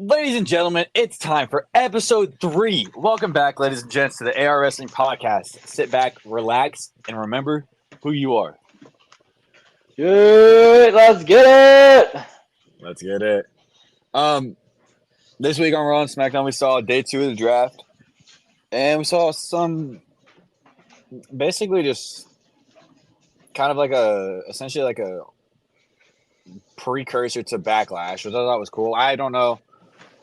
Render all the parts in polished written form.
Ladies and gentlemen, it's time for episode 3. Welcome back, ladies and gents, to the AR Wrestling Podcast. Sit back, relax, and remember who you are. Good, let's get it. Let's get it. This week on Raw and Smackdown, we saw day 2 of the draft, and we saw some, basically just kind of like essentially like a precursor to Backlash, which I thought was cool. I don't know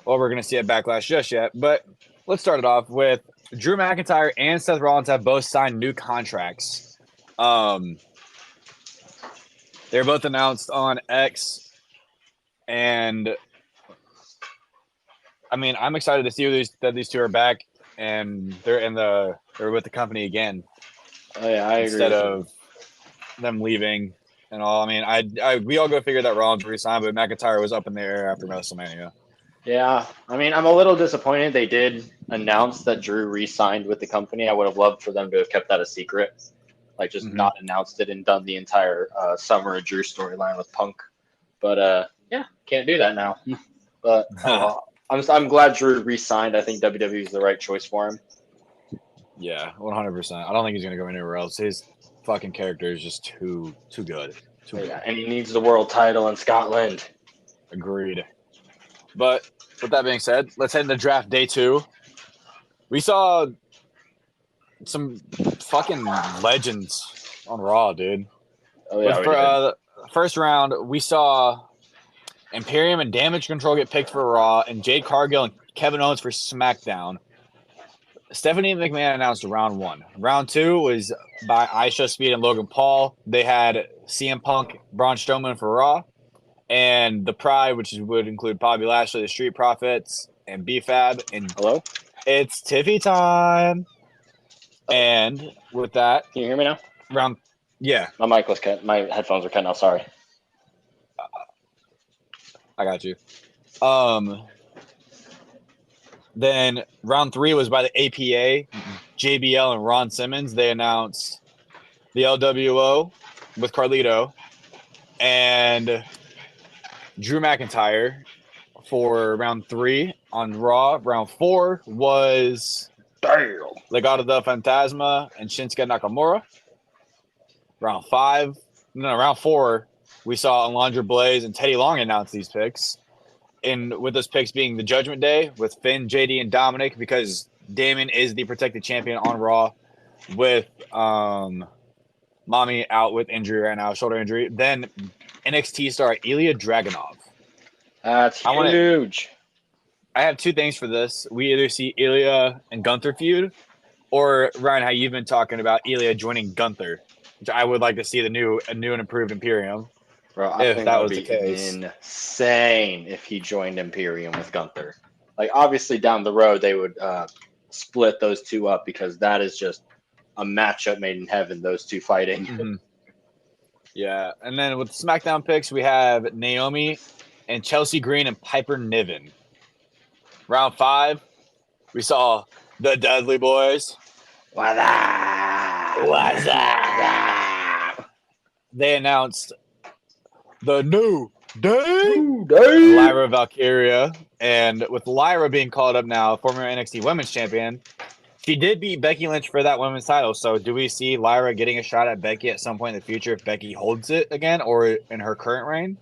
what we're going to see at Backlash just yet, but let's start it off with Drew McIntyre and Seth Rollins have both signed new contracts. They're both announced on X, and I mean, I'm excited to see that these two are back and they're with the company again. Oh yeah, I agree. Instead of them leaving and all. I mean, we all go figure that Rollins resigned, but McIntyre was up in the air after WrestleMania. Yeah, I mean, I'm a little disappointed they did announce that Drew re-signed with the company. I would have loved for them to have kept that a secret, like just not announced it and done the entire Summer of Drew storyline with Punk. But yeah, can't do that now. But I'm glad Drew re-signed. I think WWE is the right choice for him. Yeah, 100%. I don't think he's gonna go anywhere else. His fucking character is just too good. Yeah, and he needs the world title in Scotland. Agreed. But with that being said, let's head into draft day 2. We saw some fucking legends on Raw, dude. Oh yeah. The first round, we saw Imperium and Damage Control get picked for Raw, and Jade Cargill and Kevin Owens for SmackDown. Stephanie McMahon announced round 1. Round 2 was by Aisha Speed and Logan Paul. They had CM Punk, Braun Strowman for Raw, and the Pride, which would include Bobby Lashley, the Street Profits, and B-Fab. And hello, it's Tiffy time. And with that, can you hear me now? Yeah, my mic was cut. My headphones were cutting out. Sorry. I got you. Then round 3 was by the APA, JBL and Ron Simmons. They announced the LWO with Carlito and Drew McIntyre for round 3 on Raw. Round 4 was Legado del Fantasma and Shinsuke Nakamura. Round 4, we saw Alundra Blaze and Teddy Long announce these picks. And with those picks being the Judgment Day with Finn, JD, and Dominic, because Damon is the protected champion on Raw with Mommy out with injury right now, shoulder injury. Then NXT star Ilya Dragunov. That's huge. I have 2 things for this. We either see Ilya and Gunther feud, or Ryan, how you've been talking about Ilya joining Gunther, which I would like to see a new and improved Imperium. Bro, I think that was the case. Insane if he joined Imperium with Gunther. Like, obviously down the road they would split those two up because that is just a matchup made in heaven. Those two fighting. Mm-hmm. Yeah, and then with SmackDown picks, we have Naomi and Chelsea Green and Piper Niven. Round 5, we saw the Dudley Boys. What's up? They announced the New Day, Lyra Valkyria, and with Lyra being called up now, former NXT Women's Champion, she did beat Becky Lynch for that women's title. So do we see Lyra getting a shot at Becky at some point in the future if Becky holds it again or in her current reign?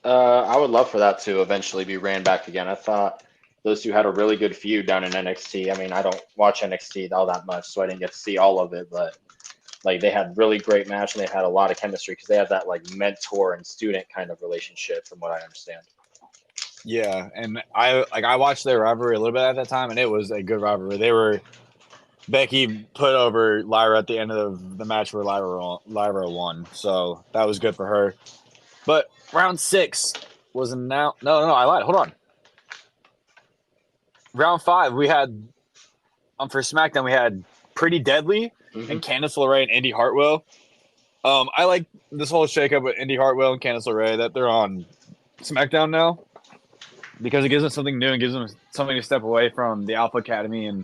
I would love for that to eventually be ran back again. I thought those two had a really good feud down in NXT. I mean, I don't watch NXT all that much, so I didn't get to see all of it, but like they had really great match and they had a lot of chemistry because they had that like mentor and student kind of relationship from what I understand. Yeah, and I watched their rivalry a little bit at that time, and it was a good rivalry. Becky put over Lyra at the end of the match where Lyra won, so that was good for her. But round 6 was announced. No, I lied. Hold on. Round 5, we had for SmackDown we had Pretty Deadly and Candice LeRae and Indy Hartwell. I like this whole shakeup with Indy Hartwell and Candice LeRae that they're on SmackDown now because it gives them something new and gives them something to step away from the Alpha Academy and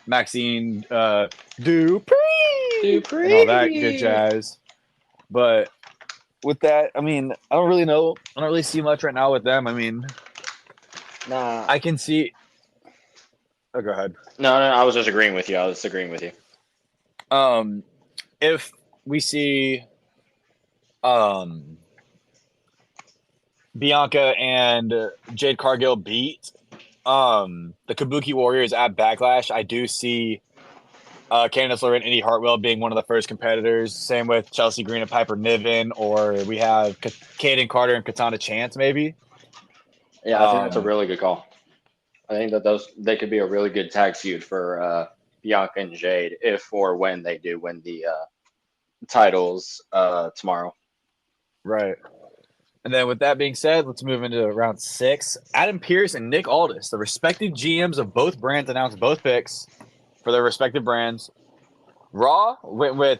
Maxine Dupree and all that good jazz. But with that, I mean, I don't really see much right now with them. I mean, Nah. I can see. Oh, go ahead. No, I was just agreeing with you. If we see Bianca and Jade Cargill beat the Kabuki Warriors at Backlash, I do see Candice LeRae and Indy Hartwell being one of the first competitors. Same with Chelsea Green and Piper Niven, or we have Kaden Carter and Katana Chance, maybe. Yeah, I think that's a really good call. I think that they could be a really good tag feud for Bianca and Jade if or when they do win the titles tomorrow. Right. And then with that being said, let's move into round 6. Adam Pearce and Nick Aldis, the respective GMs of both brands, announced both picks for their respective brands. Raw went with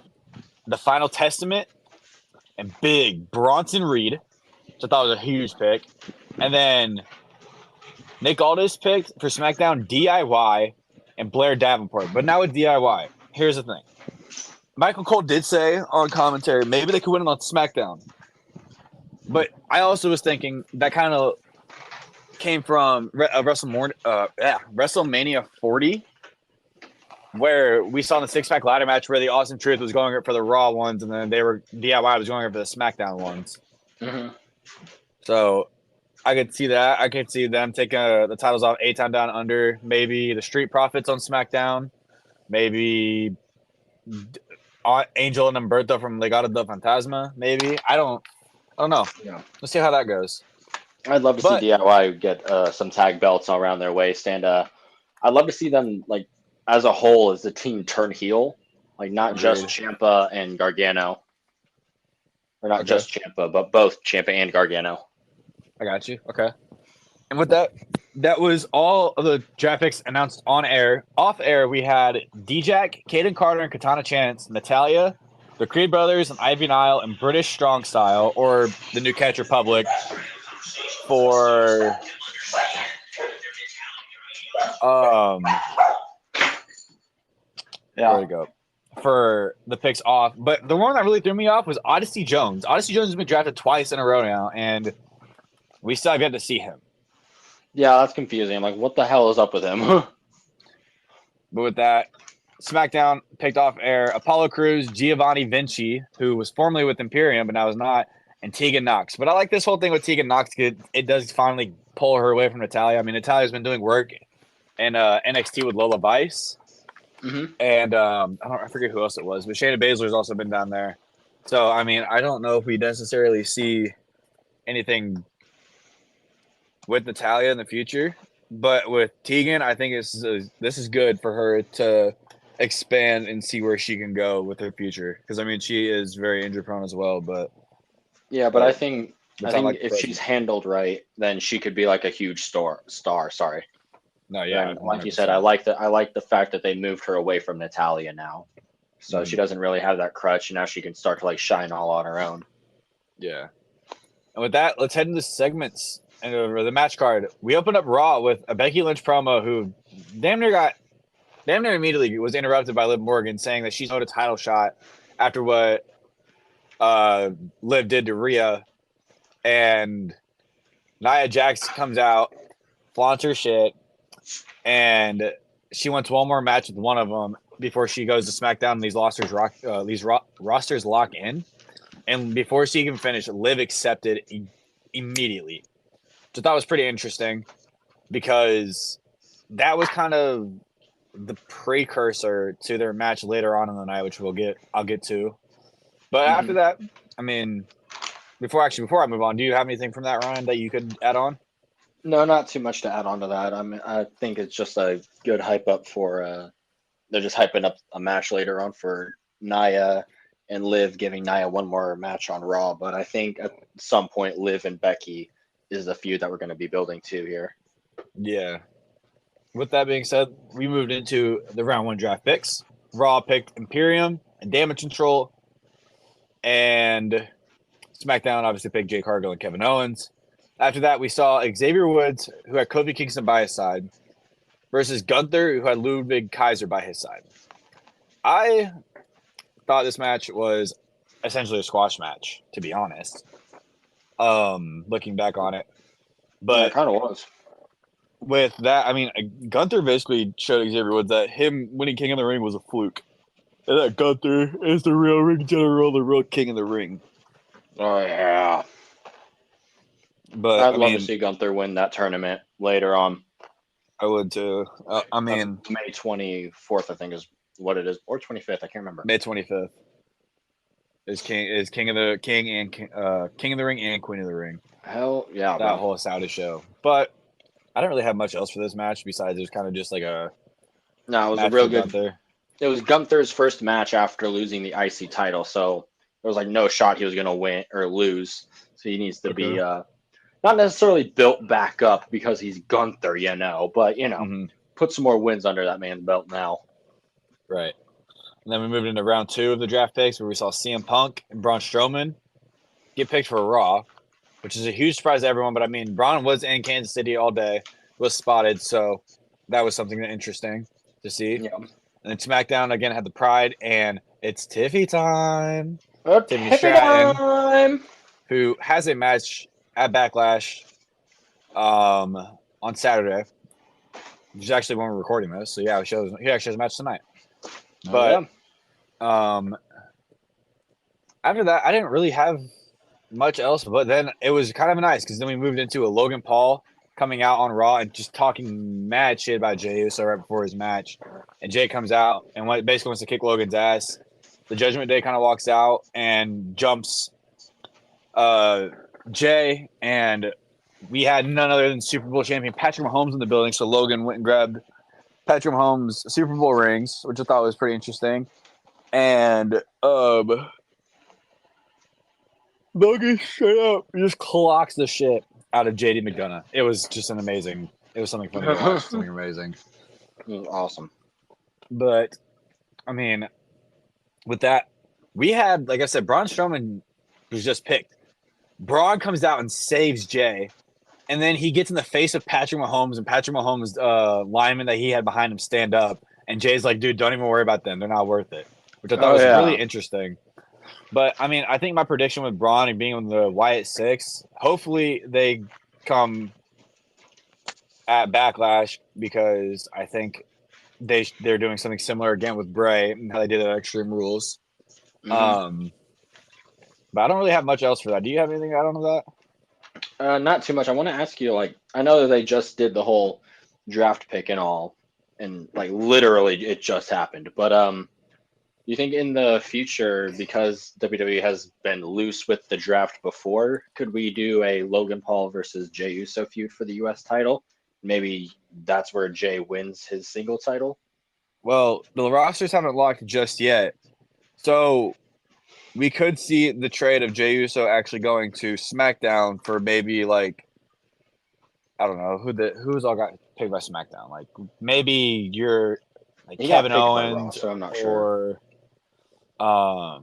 the Final Testament and big Bronson Reed, which I thought was a huge pick. And then Nick Aldis picked for SmackDown DIY and Blair Davenport. But now with DIY, here's the thing. Michael Cole did say on commentary, maybe they could win on SmackDown. But I also was thinking that kind of came from WrestleMania 40, where we saw the six-pack ladder match where the Awesome Truth was going for the Raw ones, and then DIY was going for the SmackDown ones. Mm-hmm. So I could see that. I could see them taking the titles off A-Town Down Under, maybe the Street Profits on SmackDown, maybe Angel and Humberto from Legado del Fantasma, maybe. I don't know. Yeah. Let's see how that goes. I'd love to see DIY get some tag belts around their waist, and I'd love to see them, like, as a whole, as a team, turn heel, like not just Ciampa and Gargano, or not just Ciampa, but both Ciampa and Gargano. I got you. Okay. And with that was all of the draft picks announced on air. Off air, we had D-Jack, Kaden Carter, and Katana Chance, Natalia, the Creed Brothers, and Ivy Nile, and British Strong Style, or the New Catch Republic, for there we go. For the picks off. But the one that really threw me off was Odyssey Jones. Odyssey Jones has been drafted twice in a row now, and we still have yet to see him. Yeah, that's confusing. I'm like, what the hell is up with him? But with that, SmackDown picked off air Apollo Crews, Giovanni Vinci, who was formerly with Imperium, but now is not, and Tegan Knox. But I like this whole thing with Tegan Knox because it does finally pull her away from Natalia. I mean, Natalia's been doing work in NXT with Lola Vice. Mm-hmm. And I forget who else it was, but Shayna Baszler's also been down there. So, I mean, I don't know if we necessarily see anything with Natalia in the future. But with Tegan, I think this is good for her to expand and see where she can go with her future. Because, I mean, she is very injury-prone as well. But yeah, but I think if she's handled right, then she could be like a huge star. Sorry. No, yeah. And like you said, I like the fact that they moved her away from Natalia now. So she doesn't really have that crutch, and now she can start to like shine all on her own. Yeah. And with that, let's head into segments and over the match card. We opened up Raw with a Becky Lynch promo who damn near immediately was interrupted by Liv Morgan saying that she's owed a title shot after what Liv did to Rhea. And Nia Jax comes out, flaunts her shit, and she wants one more match with one of them before she goes to SmackDown and these rosters lock in. And before she can finish, Liv accepted immediately. Which I thought was pretty interesting because that was kind of the precursor to their match later on in the night, which I'll get to. But after that, I mean, before I move on, do you have anything from that, Ryan, that you could add on? No, not too much to add on to that. I think it's just a good hype up for. They're just hyping up a match later on for Nia and Liv, giving Nia one more match on Raw. But I think at some point, Liv and Becky is the feud that we're going to be building to here. Yeah. With that being said, we moved into the round 1 draft picks. Raw picked Imperium and Damage Control, and SmackDown obviously picked Jake Cargill and Kevin Owens. After that, we saw Xavier Woods, who had Kofi Kingston by his side, versus Gunther, who had Ludwig Kaiser by his side. I thought this match was essentially a squash match, to be honest. Looking back on it. But yeah, it kind of was. with that, I mean, Gunther basically showed Xavier Woods that him winning King of the Ring was a fluke. And that Gunther is the real ring general, the real king of the ring. Oh yeah. But I'd love to see Gunther win that tournament later on. I would too. I mean, that's May 24th, I think, is what it is, or 25th. I can't remember. May 25th is king of the ring and queen of the ring. Hell yeah, that whole Saudi show. But I don't really have much else for this match besides it was kind of just like a. No, it was a real good. Gunther. It was Gunther's first match after losing the IC title, so there was like no shot he was going to win or lose. So he needs to be not necessarily built back up because he's Gunther, but put some more wins under that man's belt now. Right. And then we moved into round 2 of the draft picks where we saw CM Punk and Braun Strowman get picked for Raw, which is a huge surprise to everyone. But I mean, Braun was in Kansas City all day, was spotted, so that was something interesting to see. Yeah. And then SmackDown again had the Pride, and it's Tiffy time. Tiffany Stratton, who has a match at Backlash on Saturday, which is actually when we're recording this. So yeah, he actually has a match tonight. But after that, I didn't really have much else. But then it was kind of nice because then we moved into a Logan Paul coming out on Raw and just talking mad shit about Jey Uso right before his match. And Jey comes out and basically wants to kick Logan's ass. The Judgment Day kind of walks out and jumps Jey, and we had none other than Super Bowl champion Patrick Mahomes in the building. So Logan went and grabbed Patrick Mahomes' Super Bowl rings, which I thought was pretty interesting. And Logan straight up just clocks the shit out of JD McDonough. It was just it was something funny to watch, something amazing. It was awesome. But, I mean, with that, we had, like I said, Braun Strowman was just picked. Braun comes out and saves Jey. And then he gets in the face of Patrick Mahomes, and Patrick Mahomes' lineman that he had behind him stand up. And Jay's like, dude, don't even worry about them. They're not worth it. Which I thought was really interesting. But, I mean, I think my prediction with Braun and being on the Wyatt 6, hopefully they come at Backlash because I think they're doing something similar again with Bray and how they did it at Extreme Rules. Mm-hmm. But I don't really have much else for that. Do you have anything to add on to that? Not too much. I want to ask you, I know that they just did the whole draft pick and all, and literally it just happened. But you think in the future, because WWE has been loose with the draft before, could we do a Logan Paul versus Jey Uso feud for the U.S. title? Maybe that's where Jey wins his single title. Well, the rosters haven't locked just yet, so we could see the trade of Jey Uso actually going to SmackDown for maybe I don't know who's all got picked by SmackDown. Maybe you're Kevin Owens, so I'm not sure. Or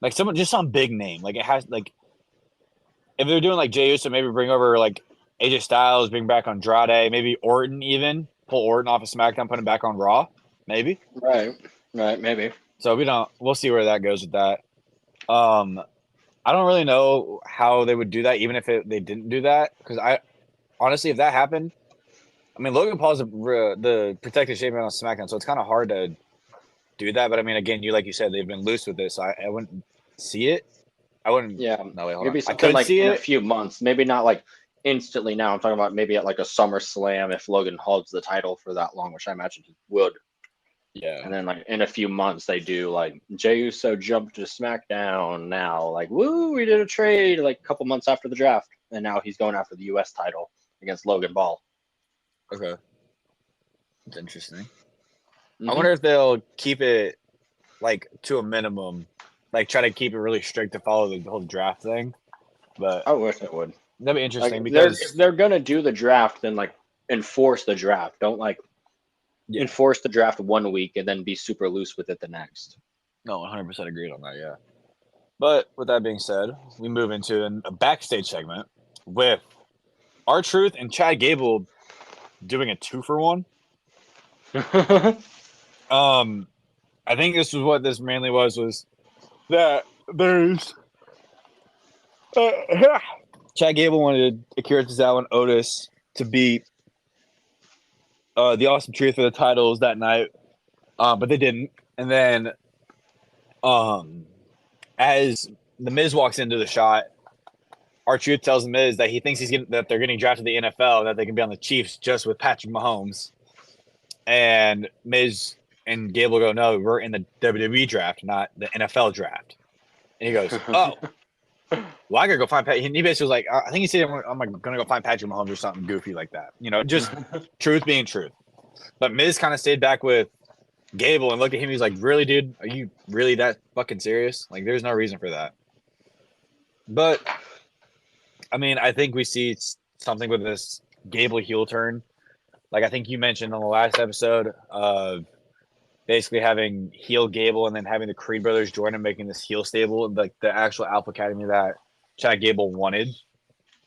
someone, just some big name. It has if they're doing Jey Uso, maybe bring over AJ Styles, bring back Andrade, maybe Orton, even pull Orton off of SmackDown, put him back on Raw, maybe. Right, maybe. So we'll see where that goes with that. I don't really know how they would do that, even if they didn't do that, because honestly, if that happened, I mean, Logan Paul's the protected champion on SmackDown, so it's kind of hard to do that. But I mean, again, like you said, they've been loose with this, so I wouldn't see it. I wouldn't. Yeah. No, wait, hold maybe on. something in a few months. Maybe not instantly now. I'm talking about maybe at a SummerSlam if Logan holds the title for that long, which I imagine he would. Yeah. And then in a few months they do Jey Uso jumped to SmackDown now. Woo, we did a trade a couple months after the draft, and now he's going after the US title against Logan Paul. Okay. That's interesting. Mm-hmm. I wonder if they'll keep it to a minimum. Try to keep it really strict to follow the whole draft thing. But I wish it would. That'd be interesting because if they're gonna do the draft, then enforce the draft. Don't enforce the draft 1 week and then be super loose with it the next. No, 100% agreed on that. Yeah. But with that being said, we move into a backstage segment with R-Truth and Chad Gable doing a 2-for-1. I think this was what this mainly was that there's Chad Gable wanted Akira Tozawa and Otis to beat the Awesome Truth for the titles that night, but they didn't. And then, as the Miz walks into the shot, R-Truth tells the Miz that he thinks that they're getting drafted to the NFL and that they can be on the Chiefs just with Patrick Mahomes. And Miz and Gable go, no, we're in the WWE draft, not the NFL draft. And he goes, oh, well, I gotta go find Pat. He basically was like, I think he said, I'm gonna go find Patrick Mahomes or something goofy like that. Just truth being truth. But Miz kind of stayed back with Gable and looked at him. He's like, really, dude? Are you really that fucking serious? Like, there's no reason for that. But, I mean, I think we see something with this Gable heel turn. Like, I think you mentioned on the last episode of basically having heel Gable and then having the Creed brothers join and making this heel stable, like the actual Alpha Academy that Chad Gable wanted,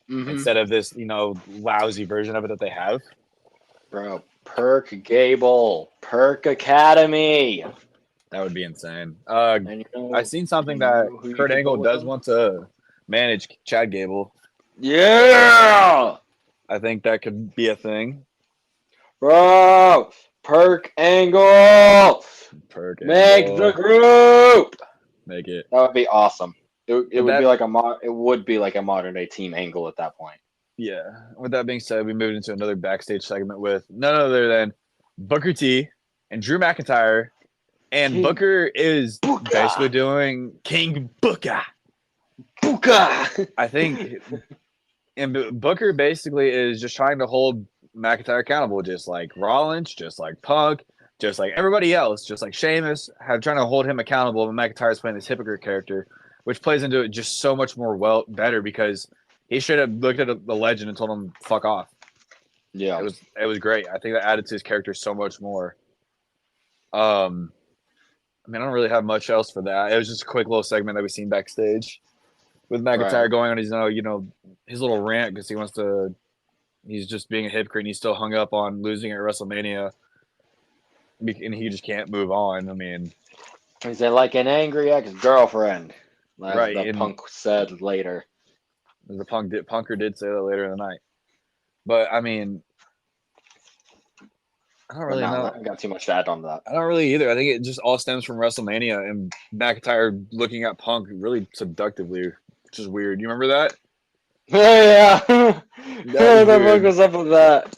instead of this, lousy version of it that they have. Bro, Perk Gable, Perk Academy. That would be insane. I've seen something that Kurt Angle does want to manage Chad Gable. Yeah! I think that could be a thing. Bro, Perk Angle. Make the group. Make it. That would be awesome. It would be like a modern day Team Angle at that point. Yeah. With that being said, we moved into another backstage segment with none other than Booker T and Drew McIntyre. And Booker is basically doing King Booker. I think. And Booker basically is just trying to hold McIntyre accountable, just like Rollins, just like Punk, just like everybody else, just like Sheamus, trying to hold him accountable. But McIntyre's playing this hypocrite character, which plays into it just so much more better because he straight up looked at the legend and told him fuck off. Yeah, it was great. I think that added to his character so much more. I mean, I don't really have much else for that. It was just a quick little segment that we seen backstage with McIntyre going on his, his little rant because he's just being a hypocrite and he's still hung up on losing at WrestleMania and he just can't move on. I mean, he's like an angry ex-girlfriend. Right. The Punk said later. The Punker did say that later in the night. But, I mean, I don't really know. I haven't got too much to add on that. I don't really either. I think it just all stems from WrestleMania and McIntyre looking at Punk really seductively, which is weird. You remember that? Yeah. What the fuck was up with that?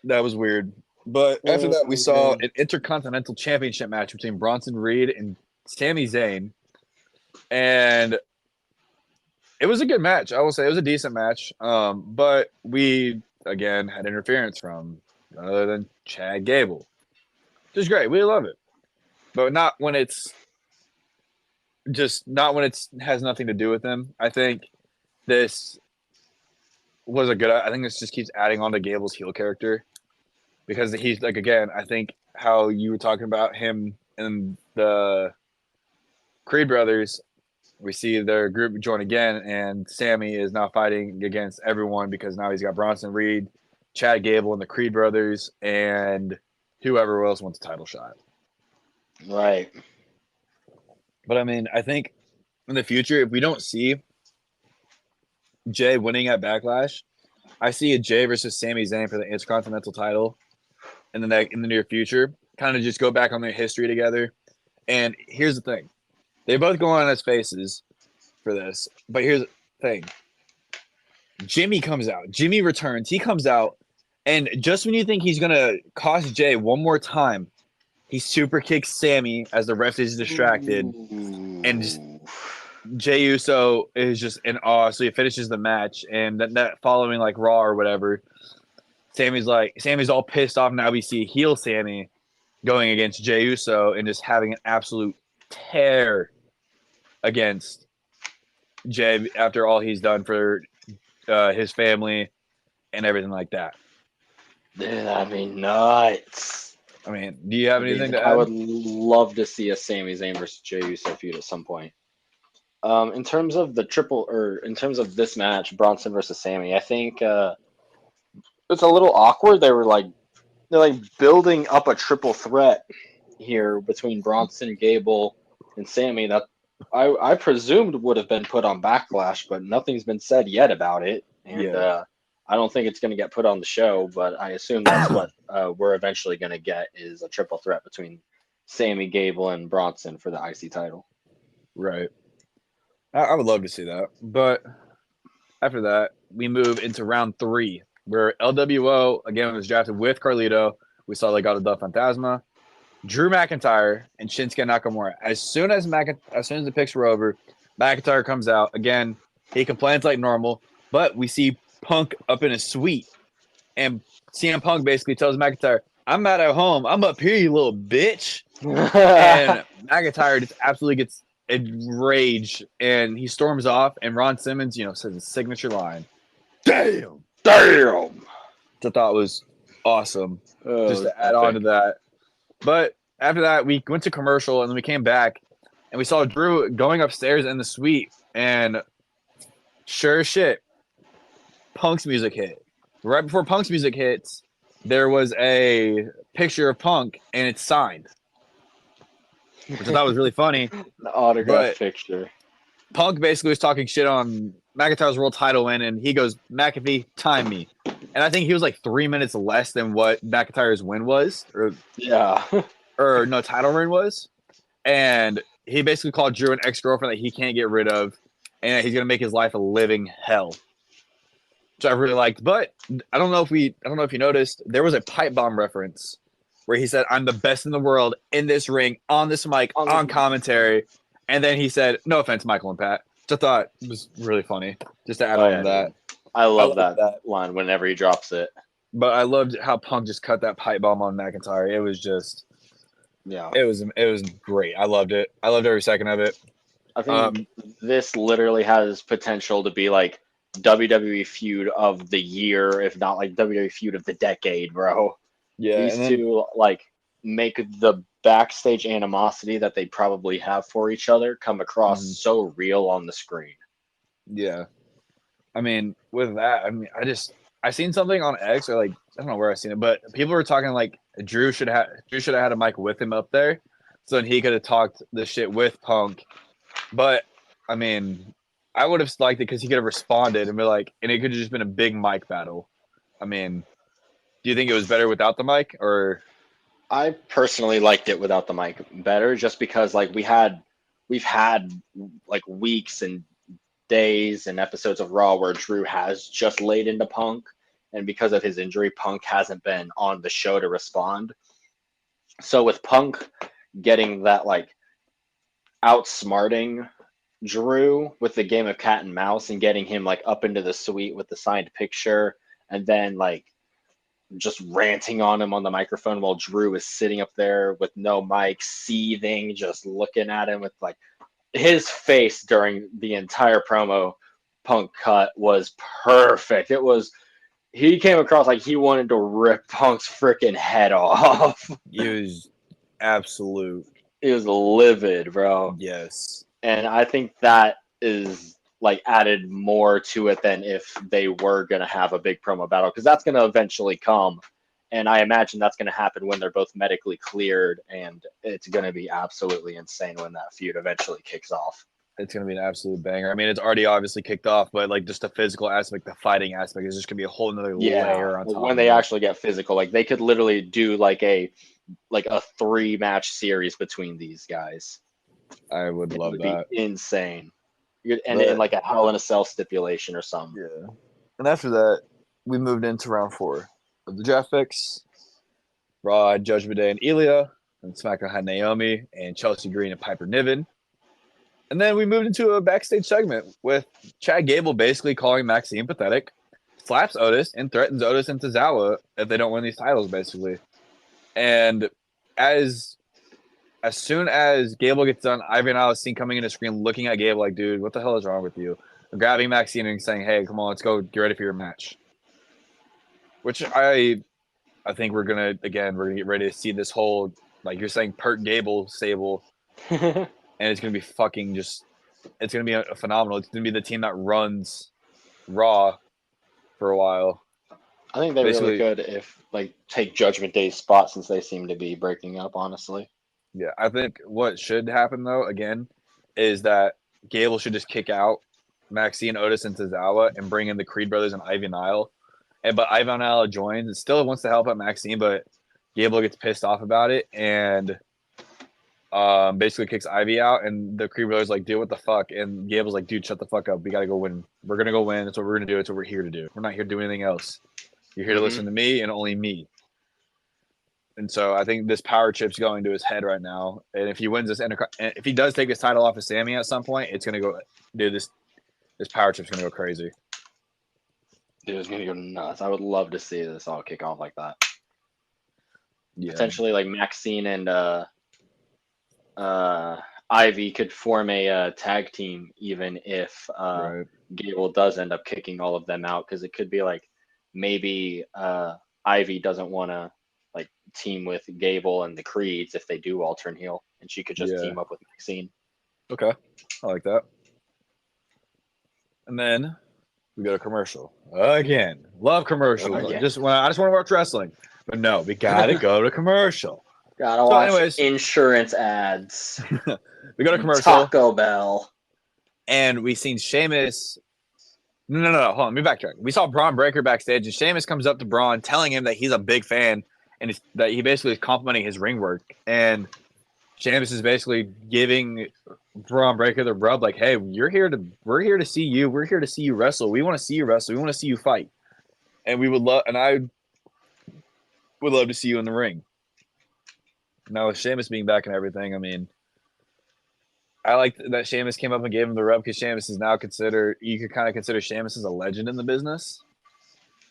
That was weird. But after that, we saw an Intercontinental Championship match between Bronson Reed and Sami Zayn. And it was a good match. I will say it was a decent match. But we, again, had interference from none other than Chad Gable. Which is great. We love it. But not when it has nothing to do with him. I think this was I think this just keeps adding on to Gable's heel character. Because he's like, again, I think how you were talking about him and the Creed brothers, we see their group join again, and Sammy is now fighting against everyone because now he's got Bronson Reed, Chad Gable, and the Creed brothers, and whoever else wants a title shot. Right. But I mean, I think in the future, if we don't see Jay winning at Backlash, I see a Jay versus Sami Zayn for the Intercontinental title in the near future. Kind of just go back on their history together. And here's the thing. They both go on as faces for this. But here's the thing. Jimmy comes out. Jimmy returns. He comes out. And just when you think he's going to cost Jay one more time, he super kicks Sammy as the ref is distracted. And just Jey Uso is just in awe. So he finishes the match. And that following like Raw or whatever, Sammy's all pissed off. Now we see heel Sammy going against Jey Uso and just having an absolute tear against Jay after all he's done for his family and everything like that. Dude, that'd be nuts. I mean, do you have anything to add? I would love to see a Sami Zayn versus Jey Uso feud at some point. In terms of in terms of this match, Bronson versus Sammy, I think it's a little awkward. They're building up a triple threat here between Bronson, Gable, and Sammy that I presumed would have been put on Backlash, but nothing's been said yet about it. And I don't think it's going to get put on the show, but I assume that's what we're eventually going to get is a triple threat between Sammy, Gable, and Bronson for the IC title. Right. I would love to see that. But after that, we move into round 3, where LWO, again, was drafted with Carlito. We saw Legado del Fantasma, Drew McIntyre, and Shinsuke Nakamura. As soon as the picks were over, McIntyre comes out. Again, he complains like normal, but we see Punk up in his suite. And CM Punk basically tells McIntyre, I'm not at home. I'm up here, you little bitch. And McIntyre just absolutely gets enraged, and he storms off, and Ron Simmons, says his signature line, damn. Which I thought was awesome, just to add on to that. But after that, we went to commercial, and then we came back, and we saw Drew going upstairs in the suite, and sure as shit, Punk's music hit. Right before Punk's music hits, there was a picture of Punk, and it's signed, which I thought was really funny. The autograph picture. Punk basically was talking shit on McIntyre's world title win, and he goes, McAfee, time me. And I think he was like 3 minutes less than what McIntyre's win was. Or no, title win was. And he basically called Drew an ex-girlfriend that he can't get rid of, and he's going to make his life a living hell. Which I really liked. But I don't know if you noticed, there was a pipe bomb reference where he said, I'm the best in the world in this ring, on this mic, on commentary. And then he said, no offense, Michael and Pat. Which I thought was really funny. Just to add on to that. I love that line whenever he drops it. But I loved how Punk just cut that pipe bomb on McIntyre. It was just, it was great. I loved it. I loved every second of it. I think this literally has potential to be like WWE feud of the year, if not like WWE feud of the decade, bro. Yeah, these two like make the backstage animosity that they probably have for each other come across so real on the screen. Yeah. I mean, with that, I seen something on X, or like, I don't know where I seen it, but people were talking like Drew should have had a mic with him up there, so then he could have talked the shit with Punk. But I mean, I would have liked it because he could have responded and be like, and it could have just been a big mic battle. I mean, do you think it was better without the mic, or? I personally liked it without the mic better, just because like we've had like weeks and days and episodes of Raw where Drew has just laid into Punk, and because of his injury, Punk hasn't been on the show to respond. So with Punk getting that like outsmarting Drew with the game of cat and mouse and getting him like up into the suite with the signed picture, and then like just ranting on him on the microphone while Drew is sitting up there with no mic, seething, just looking at him with like his face during the entire promo Punk cut was perfect. He came across like he wanted to rip Punk's freaking head off. He was absolute. He was livid, bro. Yes. And I think that is like added more to it than if they were going to have a big promo battle, because that's going to eventually come. And I imagine that's going to happen when they're both medically cleared, and it's going to be absolutely insane when that feud eventually kicks off. It's going to be an absolute banger. I mean, it's already obviously kicked off, but like just the physical aspect, the fighting aspect is just going to be a whole nother layer on top. When they actually get physical, like they could literally do like a 3-match series between these guys. I would love that. It would be insane. And like a Hell in a Cell stipulation or something. Yeah. And after that, we moved into round 4 of the draft picks. Raw had Judgment Day and Ilya, and SmackDown had Naomi and Chelsea Green and Piper Niven. And then we moved into a backstage segment with Chad Gable basically calling Maxine pathetic, slaps Otis, and threatens Otis and Tozawa if they don't win these titles, basically. And as soon as Gable gets done, Ivy and I was seen coming in the screen looking at Gable like, dude, what the hell is wrong with you? And grabbing Maxine and saying, hey, come on, let's go get ready for your match. Which I think we're going to get ready to see this whole, like you're saying, Pert Gable stable. And it's going to be fucking just – it's going to be a phenomenal. It's going to be the team that runs Raw for a while. I think they really could if like take Judgment Day's spot, since they seem to be breaking up, honestly. Yeah, I think what should happen, though, again, is that Gable should just kick out Maxine, Otis, and Tozawa and bring in the Creed brothers and Ivy Nile. but Ivan Nile joins and still wants to help out Maxine, but Gable gets pissed off about it and basically kicks Ivy out. And the Creed Brothers like, dude, what the fuck? And Gable's like, dude, shut the fuck up. We got to go win. We're going to go win. That's what we're going to do. It's what we're here to do. We're not here to do anything else. You're here to listen to me and only me. And so I think this power chip's going to his head right now. And if he wins this, if he does take his title off of Sammy at some point, it's going to go, dude, this power chip's going to go crazy. Dude, it's going to go nuts. I would love to see this all kick off like that. Yeah. Potentially like Maxine and Ivy could form a tag team, even if Gable does end up kicking all of them out, because it could be like maybe Ivy doesn't want to like team with Gable and the Creeds if they do all turn heel, and she could just team up with Maxine. Okay, I like that. And then we go to commercial again. Love commercials. I just want to watch wrestling, but no, we gotta go to commercial. Gotta watch insurance ads. We go to commercial. Taco Bell. And we seen Sheamus. No. Hold on. Let me backtrack. We saw Braun Breaker backstage, and Sheamus comes up to Braun, telling him that he's a big fan and that he basically is complimenting his ring work. And Sheamus is basically giving Braun Breaker the rub, like, "Hey, we're here to see you. We're here to see you wrestle. We want to see you wrestle. We want to see you fight. And I would love to see you in the ring." Now, with Sheamus being back and everything, I mean, I like that Sheamus came up and gave him the rub, because Sheamus is now you could kind of consider Sheamus as a legend in the business.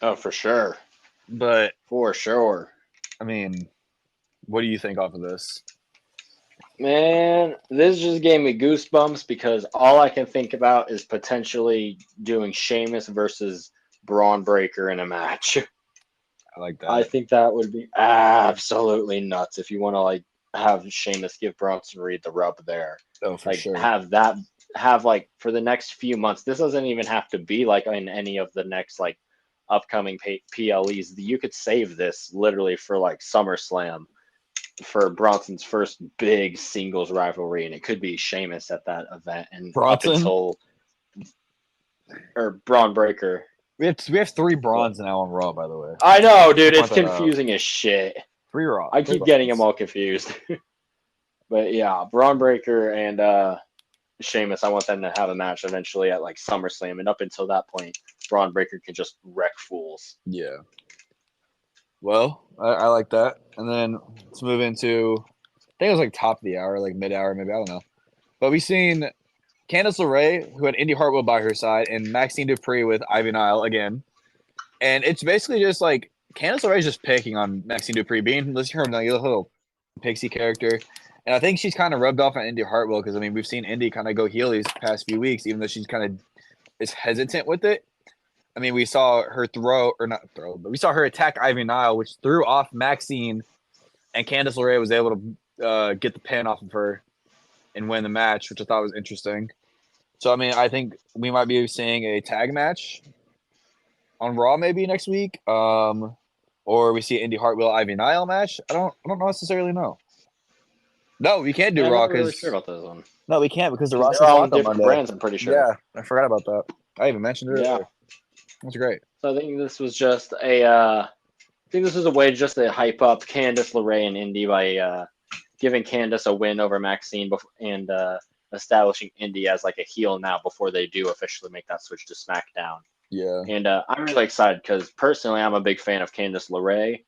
Oh, for sure. But for sure. I mean, what do you think off of this? Man, this just gave me goosebumps, because all I can think about is potentially doing Sheamus versus Braun Breaker in a match. I like that. I think that would be absolutely nuts if you want to like have Sheamus give Bronson Reed the rub there. Oh, for sure. Have like for the next few months. This doesn't even have to be like in any of the next like upcoming PLEs. You could save this literally for like SummerSlam for Bronson's first big singles rivalry, and it could be Sheamus at that event. And Bronson? up until Braun Breaker. We have 3 Brauns now on Raw, by the way. I know, dude. It's confusing as shit. 3 Raw. I keep getting them all confused. But yeah, Braun Breaker and Sheamus, I want them to have a match eventually at like SummerSlam. And up until that point, Braun Breaker can just wreck fools. Yeah. Well, I like that. And then let's move into, I think it was like top of the hour, like mid-hour, maybe. I don't know. But we've seen Candice LeRae, who had Indy Hartwell by her side, and Maxine Dupree with Ivy Nile again. And it's basically just like Candice LeRae's just picking on Maxine Dupree, being her little pixie character. And I think she's kind of rubbed off on Indy Hartwell, because, I mean, we've seen Indy kind of go heel these past few weeks, even though she's kind of is hesitant with it. I mean, we saw her but we saw her attack Ivy Nile, which threw off Maxine, and Candice LeRae was able to get the pin off of her and win the match, which I thought was interesting. So, I mean, I think we might be seeing a tag match on Raw maybe next week, or we see Indy Hartwell Ivy Nile match. I don't necessarily know. No, we can't do Raw because I'm really sure about this one. No, we can't because the Raw Ross are on different brands. I'm pretty sure. Yeah, I forgot about that. I even mentioned it. Yeah, that's great. So I think this was just a way just to hype up Candice LeRae and Indy by giving Candice a win over Maxine and establishing Indy as like a heel now before they do officially make that switch to SmackDown. Yeah. And I'm really excited because personally I'm a big fan of Candice LeRae.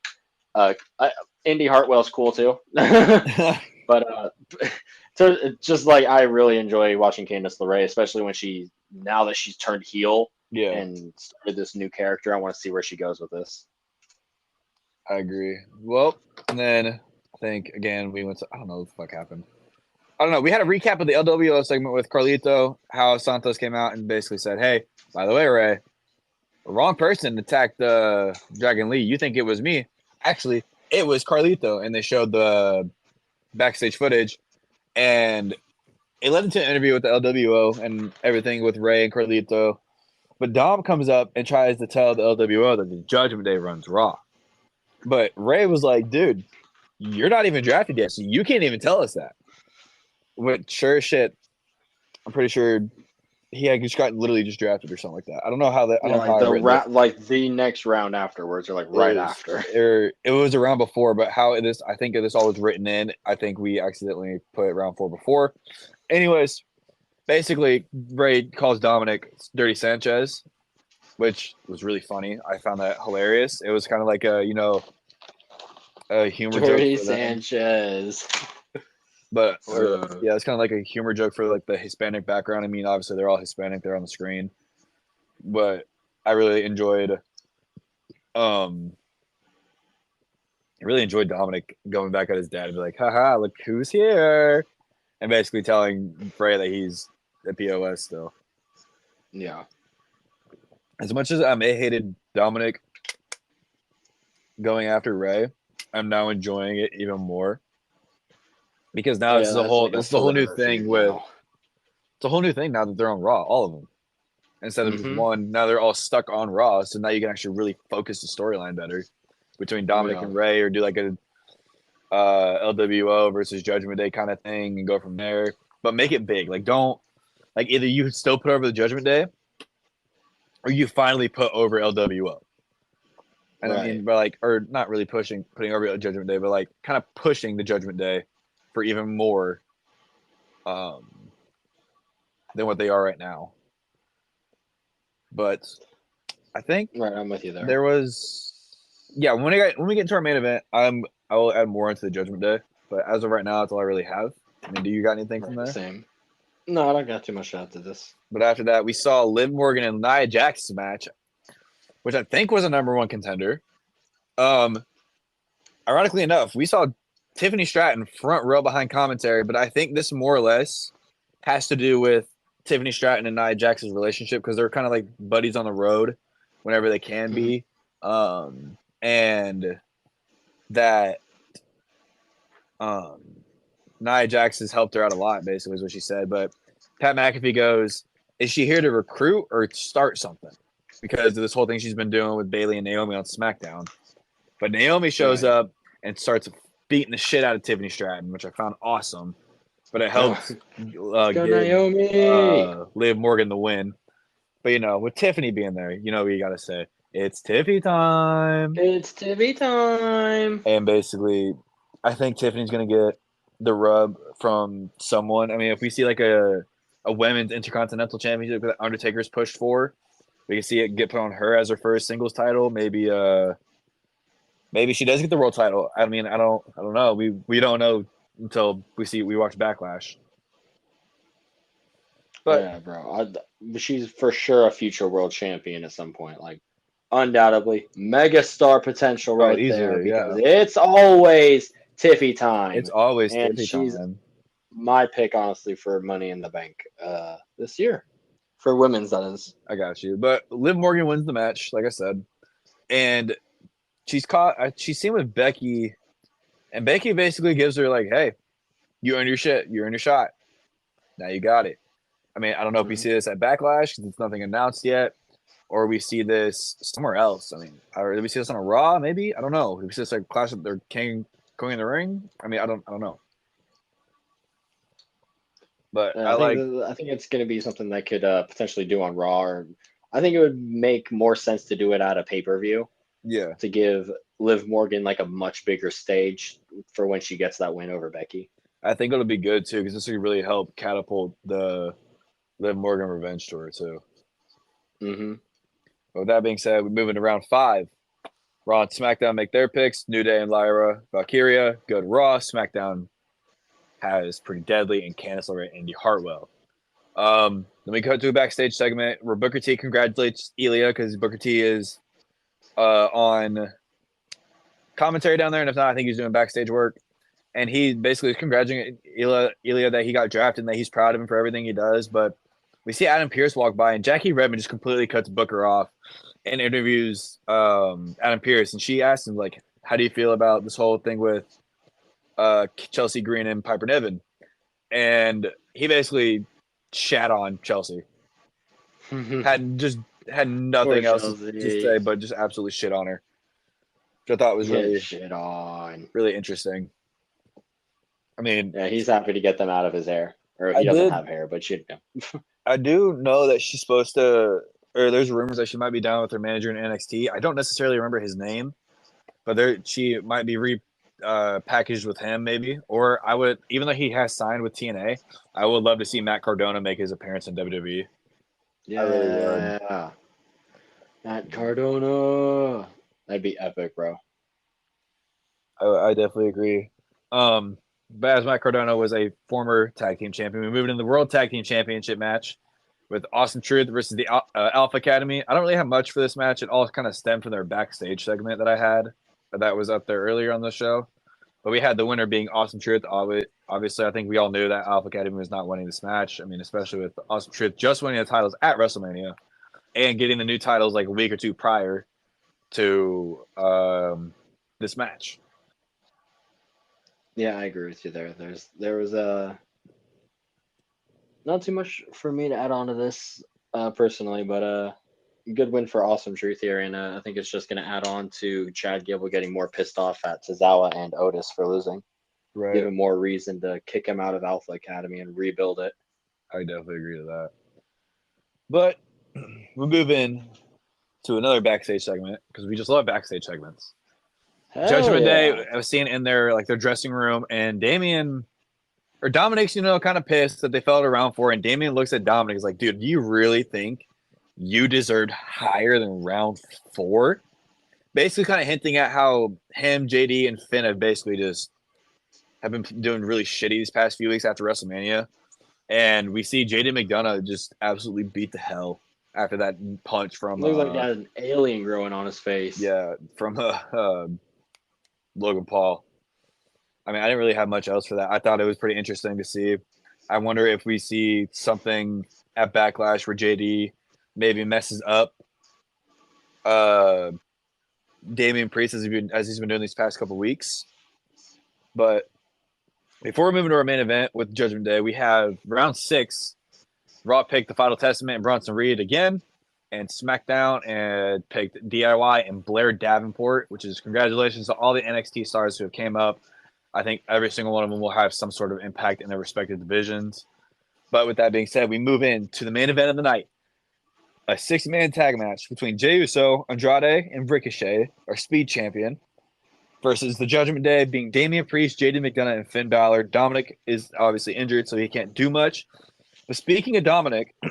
Indy Hartwell's cool too. But so just like I really enjoy watching Candice LeRae, especially when now that she's turned heel and started this new character. I want to see where she goes with this. I agree. Well, and then I think again we went to, I don't know what the fuck happened. I don't know. We had a recap of the LWO segment with Carlito, how Santos came out and basically said, "Hey, by the way, Ray, the wrong person attacked Dragon Lee. You think it was me? Actually, it was Carlito." And they showed the backstage footage, and it led into an interview with the LWO and everything with Ray and Carlito. But Dom comes up and tries to tell the LWO that the Judgment Day runs Raw. But Ray was like, "Dude, you're not even drafted yet, so you can't even tell us that." Which, sure as shit, I'm pretty sure just got literally just drafted or something like that. I don't know how that. I Yeah, don't know how I written it. like the next round afterwards, or like right after. It was around before, but I think this all was written in. I think we accidentally put round 4 before. Anyways, basically, Ray calls Dominic Dirty Sanchez, which was really funny. I found that hilarious. It was kind of like a humor Dirty joke for them. Sanchez. But yeah, it's kind of like a humor joke for like the Hispanic background. I mean, obviously they're all Hispanic. They're on the screen, but I really enjoyed Dominic going back at his dad and be like, haha, look who's here. And basically telling Frey that he's a POS still. Yeah. As much as I hated Dominic going after Ray, I'm now enjoying it even more. Because now it's the whole new thing it's a whole new thing now that they're on Raw, all of them. Instead of just one, now they're all stuck on Raw, so now you can actually really focus the storyline better between Dominic and Ray, or do like a LWO versus Judgment Day kind of thing and go from there. But make it big. Like don't like either you still put over the Judgment Day or you finally put over LWO. And I mean, but like, or not really putting over the Judgment Day, but like kind of pushing the Judgment Day for even more than what they are right now. But I think I'm with you there. There was when we get into our main event, I will add more into the Judgment Day. But as of right now, that's all I really have. I mean, do you got anything from there? Same. No, I don't got too much after this. But after that, we saw Liv Morgan and Nia Jax's match, which I think was a #1 contender. Ironically enough, we saw Tiffany Stratton front row behind commentary, but I think this more or less has to do with Tiffany Stratton and Nia Jax's relationship because they're kind of like buddies on the road whenever they can be. And that Nia Jax has helped her out a lot, basically, is what she said. But Pat McAfee goes, is she here to recruit or start something? Because of this whole thing she's been doing with Bayley and Naomi on SmackDown. But Naomi shows up and starts beating the shit out of Tiffany Stratton, which I found awesome. But it helped give Liv Morgan the win. But, with Tiffany being there, what you got to say. It's Tiffy time. It's Tiffy time. And basically, I think Tiffany's going to get the rub from someone. I mean, if we see like a women's intercontinental championship that Undertaker's pushed for, we can see it get put on her as her first singles title. Maybe she does get the world title. I mean, I don't know. We don't know until we watch Backlash. But yeah, bro, she's for sure a future world champion at some point. Like, undoubtedly, mega star potential right there. Because it's always Tiffy time. It's always Tiffy time. My pick, honestly, for Money in the Bank this year. For women's, that is. I got you. But Liv Morgan wins the match, like I said. And she's seen with Becky. And Becky basically gives her, like, hey, you earned your shit. You earned your shot. Now you got it. I mean, I don't know if we see this at Backlash because it's nothing announced yet. Or we see this somewhere else. I mean, or did we see this on a Raw, maybe? I don't know. Did we see this like Clash of their King going in the ring? I mean, I don't know. But I think it's going to be something that could potentially do on Raw. Or I think it would make more sense to do it at a pay-per-view. Yeah. To give Liv Morgan like a much bigger stage for when she gets that win over Becky. I think it'll be good too because this would really help catapult the Liv Morgan revenge tour too. But with that being said, we're moving to round 5. Raw and SmackDown make their picks. New Day and Lyra Valkyria go to Raw. SmackDown has Pretty Deadly and Candice LeRae and Indy Hartwell. Then we go to a backstage segment where Booker T congratulates Ilya because Booker T is on commentary down there, and if not, I think he's doing backstage work. And he basically is congratulating Ilya that he got drafted and that he's proud of him for everything he does. But we see Adam Pearce walk by, and Jackie Redmond just completely cuts Booker off and interviews Adam Pearce. And she asks him, like, how do you feel about this whole thing with Chelsea Green and Piper Niven? And he basically shat on Chelsea. had nothing else to say, but just absolutely shit on her. Which I thought was really interesting. I mean, yeah, he's happy to get them out of his hair, or he doesn't have hair, but you know. I do know that she's supposed to, or there's rumors that she might be down with her manager in NXT. I don't necessarily remember his name, but she might be packaged with him maybe. Or I would, even though he has signed with TNA, I would love to see Matt Cardona make his appearance in WWE. Yeah. I really would. Matt Cardona. That'd be epic, bro. I definitely agree. But as Matt Cardona was a former tag team champion, we moved into the World Tag Team Championship match with Awesome Truth versus the Alpha Academy. I don't really have much for this match. It all kind of stemmed from their backstage segment that I had that was up there earlier on the show. But we had the winner being Awesome Truth. Obviously, I think we all knew that Alpha Academy was not winning this match. I mean, especially with Awesome Truth just winning the titles at WrestleMania and getting the new titles like a week or two prior to this match. Yeah, I agree with you there. There was not too much for me to add on to this personally, but good win for Awesome Truth here, and I think it's just going to add on to Chad Gable getting more pissed off at Tozawa and Otis for losing. Right. Give him more reason to kick him out of Alpha Academy and rebuild it. I definitely agree with that. But we move in to another backstage segment because we just love backstage segments. Judgment Day, I was seeing in their dressing room, and Dominic's, kind of pissed that they fell around for, and Damien looks at Dominic, is like, dude, do you really think you deserved higher than round 4? Basically kind of hinting at how him, JD, and Finn have basically just have been doing really shitty these past few weeks after WrestleMania. And we see JD McDonough just absolutely beat the hell after that punch from... Looks like he had an alien growing on his face. Yeah, from Logan Paul. I mean, I didn't really have much else for that. I thought it was pretty interesting to see. I wonder if we see something at Backlash where JD maybe messes up Damian Priest as he's been doing these past couple weeks. But before we move into our main event with Judgment Day, we have round 6. Raw picked the Final Testament and Bronson Reed again, and SmackDown and picked DIY and Blair Davenport, which is congratulations to all the NXT stars who have came up. I think every single one of them will have some sort of impact in their respective divisions. But with that being said, we move into the main event of the night. A 6-man tag match between Jey Uso, Andrade, and Ricochet, our Speed Champion, versus the Judgment Day being Damian Priest, JD McDonough, and Finn Balor. Dominic is obviously injured, so he can't do much. But speaking of Dominic, I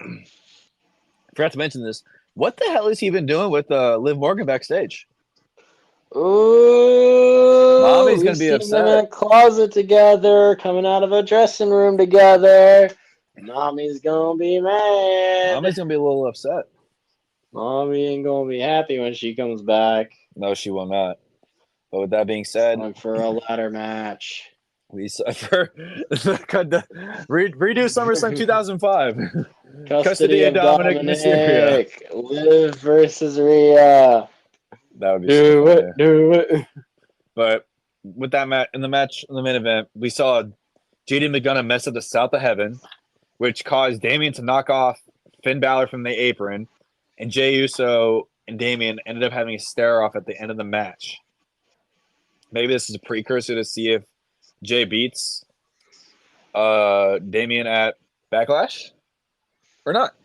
forgot to mention this. What the hell has he been doing with Liv Morgan backstage? Ooh, Mommy's going to be upset. Them in a closet together, coming out of a dressing room together. Mommy's going to be mad. Mommy's going to be a little upset. Mommy ain't going to be happy when she comes back. No, she will not. But with that being said, time for a ladder match. We suffer. Redo SummerSlam 2005. Custody of Dominic Mysterio. Liv versus Rhea. That would be do it. But with that match in the main event, we saw JD McDonough mess up the South of Heaven, which caused Damian to knock off Finn Balor from the apron, and Jey Uso and Damian ended up having a stare off at the end of the match. Maybe this is a precursor to see if Jay beats Damian at Backlash or not.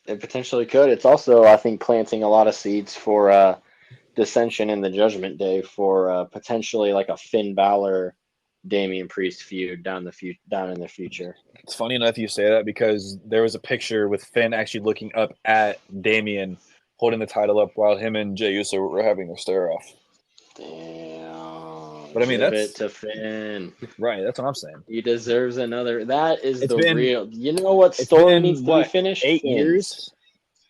It potentially could. It's also, I think, planting a lot of seeds for dissension in the Judgment Day for potentially like a Finn Balor Damian Priest feud down in the future. It's funny enough you say that because there was a picture with Finn actually looking up at Damian holding the title up while him and Jey Uso were having their stare off. Damn. But I mean, Give that's it to Finn. Right. That's what I'm saying. He deserves another. That is It's the been- real. You know what story needs to be finished? 8 Finn's. years?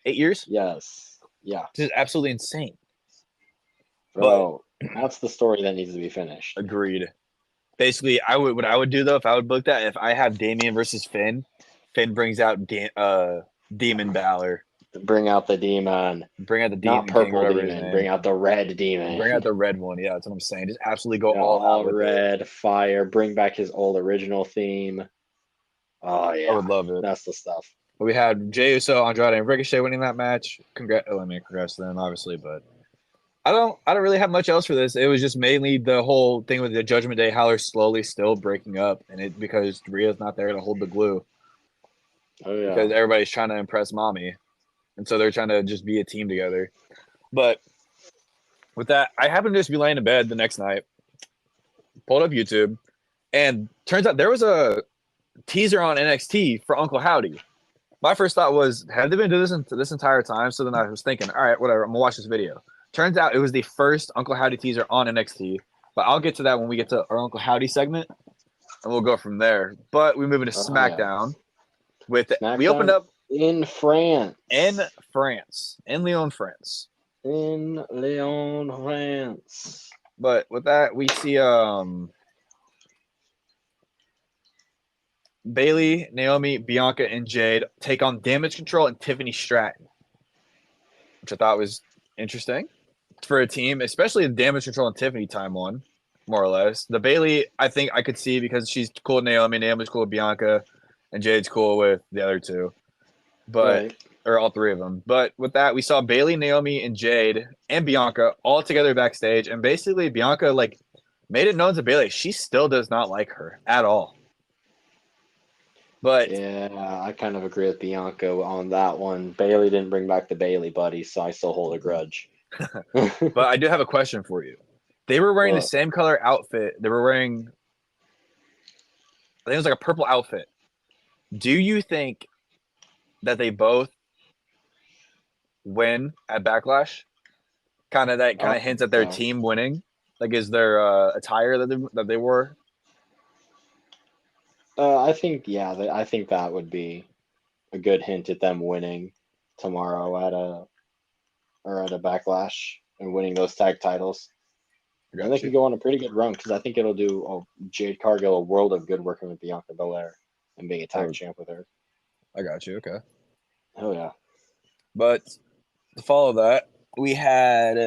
8 years? Yes. Yeah. This is absolutely insane. Bro, that's the story that needs to be finished. Agreed. Basically, what I would do though, if I would book that, if I have Damian versus Finn, Finn brings out Demon Balor. Bring out the demon. Bring out the Demon Not purple King, demon. Bring out the red demon. Bring out the red one. Yeah, that's what I'm saying. Just absolutely go Yeah, all out with red it. fire. Bring back his old original theme. Oh yeah, I would love it. that's the stuff. But we had Jey Uso, Andrade, and Ricochet winning that match. Congrats to them, obviously, but I don't really have much else for this. It was just mainly the whole thing with the Judgment Day, how they're slowly still breaking up, and it because Rhea's not there to hold the glue. Oh yeah. because everybody's trying to impress mommy, and so they're trying to just be a team together. But with that, I happened to just be laying in bed the next night, pulled up YouTube, and turns out there was a teaser on NXT for Uncle Howdy. My first thought was, have they been doing this entire time? So then I was thinking, all right, whatever, I'm gonna watch this video. Turns out it was the first Uncle Howdy teaser on NXT, but I'll get to that when we get to our Uncle Howdy segment, and we'll go from there. But we move into Oh yeah. SmackDown. We opened SmackDown up in France. in France, in Lyon, France. In Lyon, France. But with that, we see Bailey, Naomi, Bianca, and Jade take on Damage Control and Tiffany Stratton, which I thought was interesting for a team, especially the Damage Control and Tiffany time one, more or less. The Bailey, I think I could see because she's cool with Naomi, Naomi's cool with Bianca, and Jade's cool with the other two. But Right. or all three of them. But with that, we saw Bailey, Naomi, and Jade and Bianca all together backstage, and basically Bianca like made it known to Bailey she still does not like her at all. But Yeah, I kind of agree with Bianca on that one. Bailey didn't bring back the Bailey buddy, so I still hold a grudge. but I do have a question for you. They were wearing the What? same color outfit. They were wearing, I think it was like a purple outfit. Do you think that they both win at Backlash? Kind Oh, of hints at their so. team winning. Like, is there attire that they wore? I think I think that would be a good hint at them winning tomorrow at a Backlash and winning those tag titles. I And they got can you. go on a pretty good run because I think it'll do Jade Cargill a world of good working with Bianca Belair and being a tag Oh, champ with her. I got you. Okay. Oh yeah. But to follow that, we had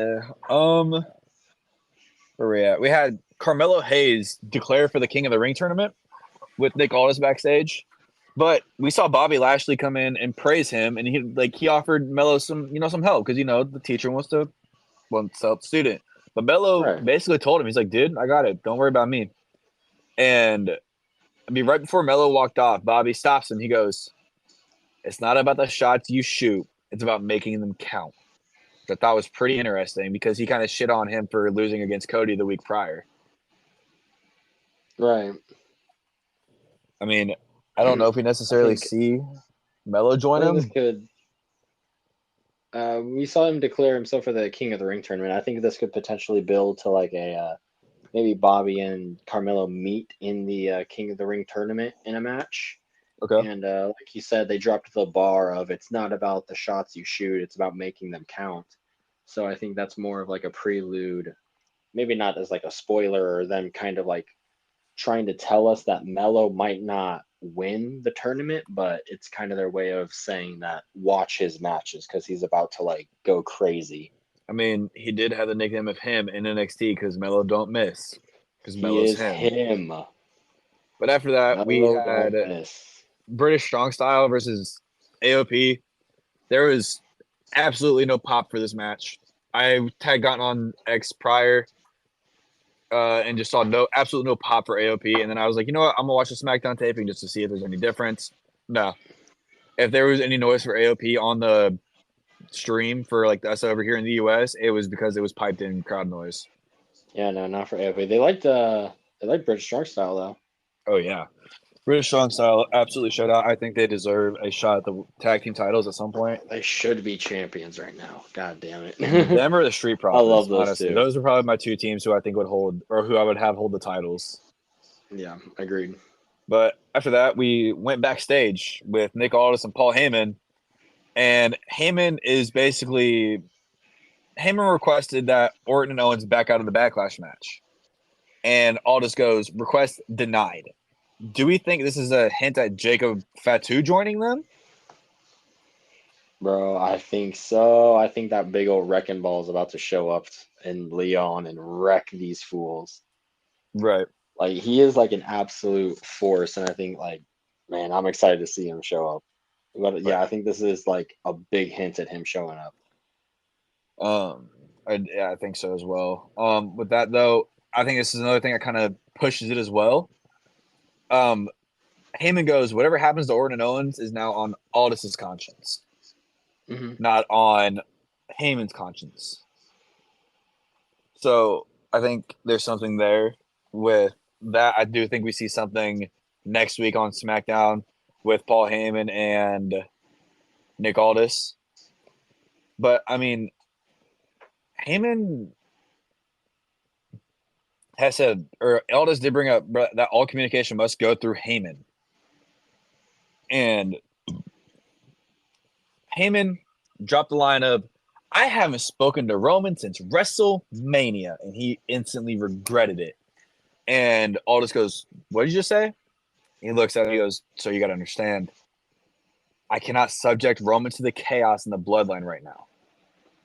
where we at? We had Carmelo Hayes declare for the King of the Ring tournament with Nick Aldis backstage. But we saw Bobby Lashley come in and praise him, and he offered Melo some help because the teacher wants to help the student. But Melo Right. basically told him, he's like, dude, I got it. Don't worry about me. And I mean, right before Melo walked off, Bobby stops him. He goes, it's not about the shots you shoot, it's about making them count. Which I thought was pretty interesting because he kind of shit on him for losing against Cody the week prior. Right. I mean, I don't know if we I necessarily think see Melo I join think this him. could. We saw him declare himself for the King of the Ring tournament. I think this could potentially build to like a maybe Bobby and Carmelo meet in the King of the Ring tournament in a match. Okay. And like you said, they dropped the bar of it's not about the shots you shoot, it's about making them count. So I think that's more of like a prelude, maybe not as like a spoiler or them kind of like trying to tell us that Melo might not win the tournament, but it's kind of their way of saying that watch his matches because he's about to like go crazy. I mean, he did have the nickname of him in NXT because Melo don't miss. Because He Melo's is him. him. But after that, we Melo had don't miss. British Strong Style versus AOP. There was absolutely no pop for this match. I had gotten on X prior and just saw absolutely no pop for AOP. And then I was like, you know what? I'm gonna watch the SmackDown taping just to see if there's any difference. No. If there was any noise for AOP on the stream for like us over here in the US, it was because it was piped in crowd noise. Yeah, no, not for AOP. They liked British Strong Style though. Oh yeah. British Strong Style absolutely showed out. I think they deserve a shot at the tag team titles at some point. They should be champions right now. God damn it. Them or the Street I Profits, love those honestly. two. Those are probably my two teams who I think would hold or who I would have hold the titles. Yeah, agreed. But after that, we went backstage with Nick Aldis and Paul Heyman. And Heyman requested that Orton and Owens back out of the Backlash match. And Aldis goes, request denied. Do we think this is a hint at Jacob Fatu joining them? Bro, I think so. I think that big old wrecking ball is about to show up in Leon and wreck these fools. Right. Like he is like an absolute force, and I think like, man, I'm excited to see him show up. But yeah, Right. I think this is like a big hint at him showing up. I think so as well. With that though, I think this is another thing that kind of pushes it as well. Um, Heyman goes, whatever happens to Orton and Owens is now on Aldis's conscience, not on Heyman's conscience. So I think there's something there with that. I do think we see something next week on SmackDown with Paul Heyman and Nick Aldis. But, I mean, Heyman has said, or Aldis did bring up that all communication must go through Heyman. And Heyman dropped the line of, I haven't spoken to Roman since WrestleMania, and he instantly regretted it. And Aldis goes, what did you just say? He looks at him, he goes, so you got to understand, I cannot subject Roman to the chaos in the bloodline right now.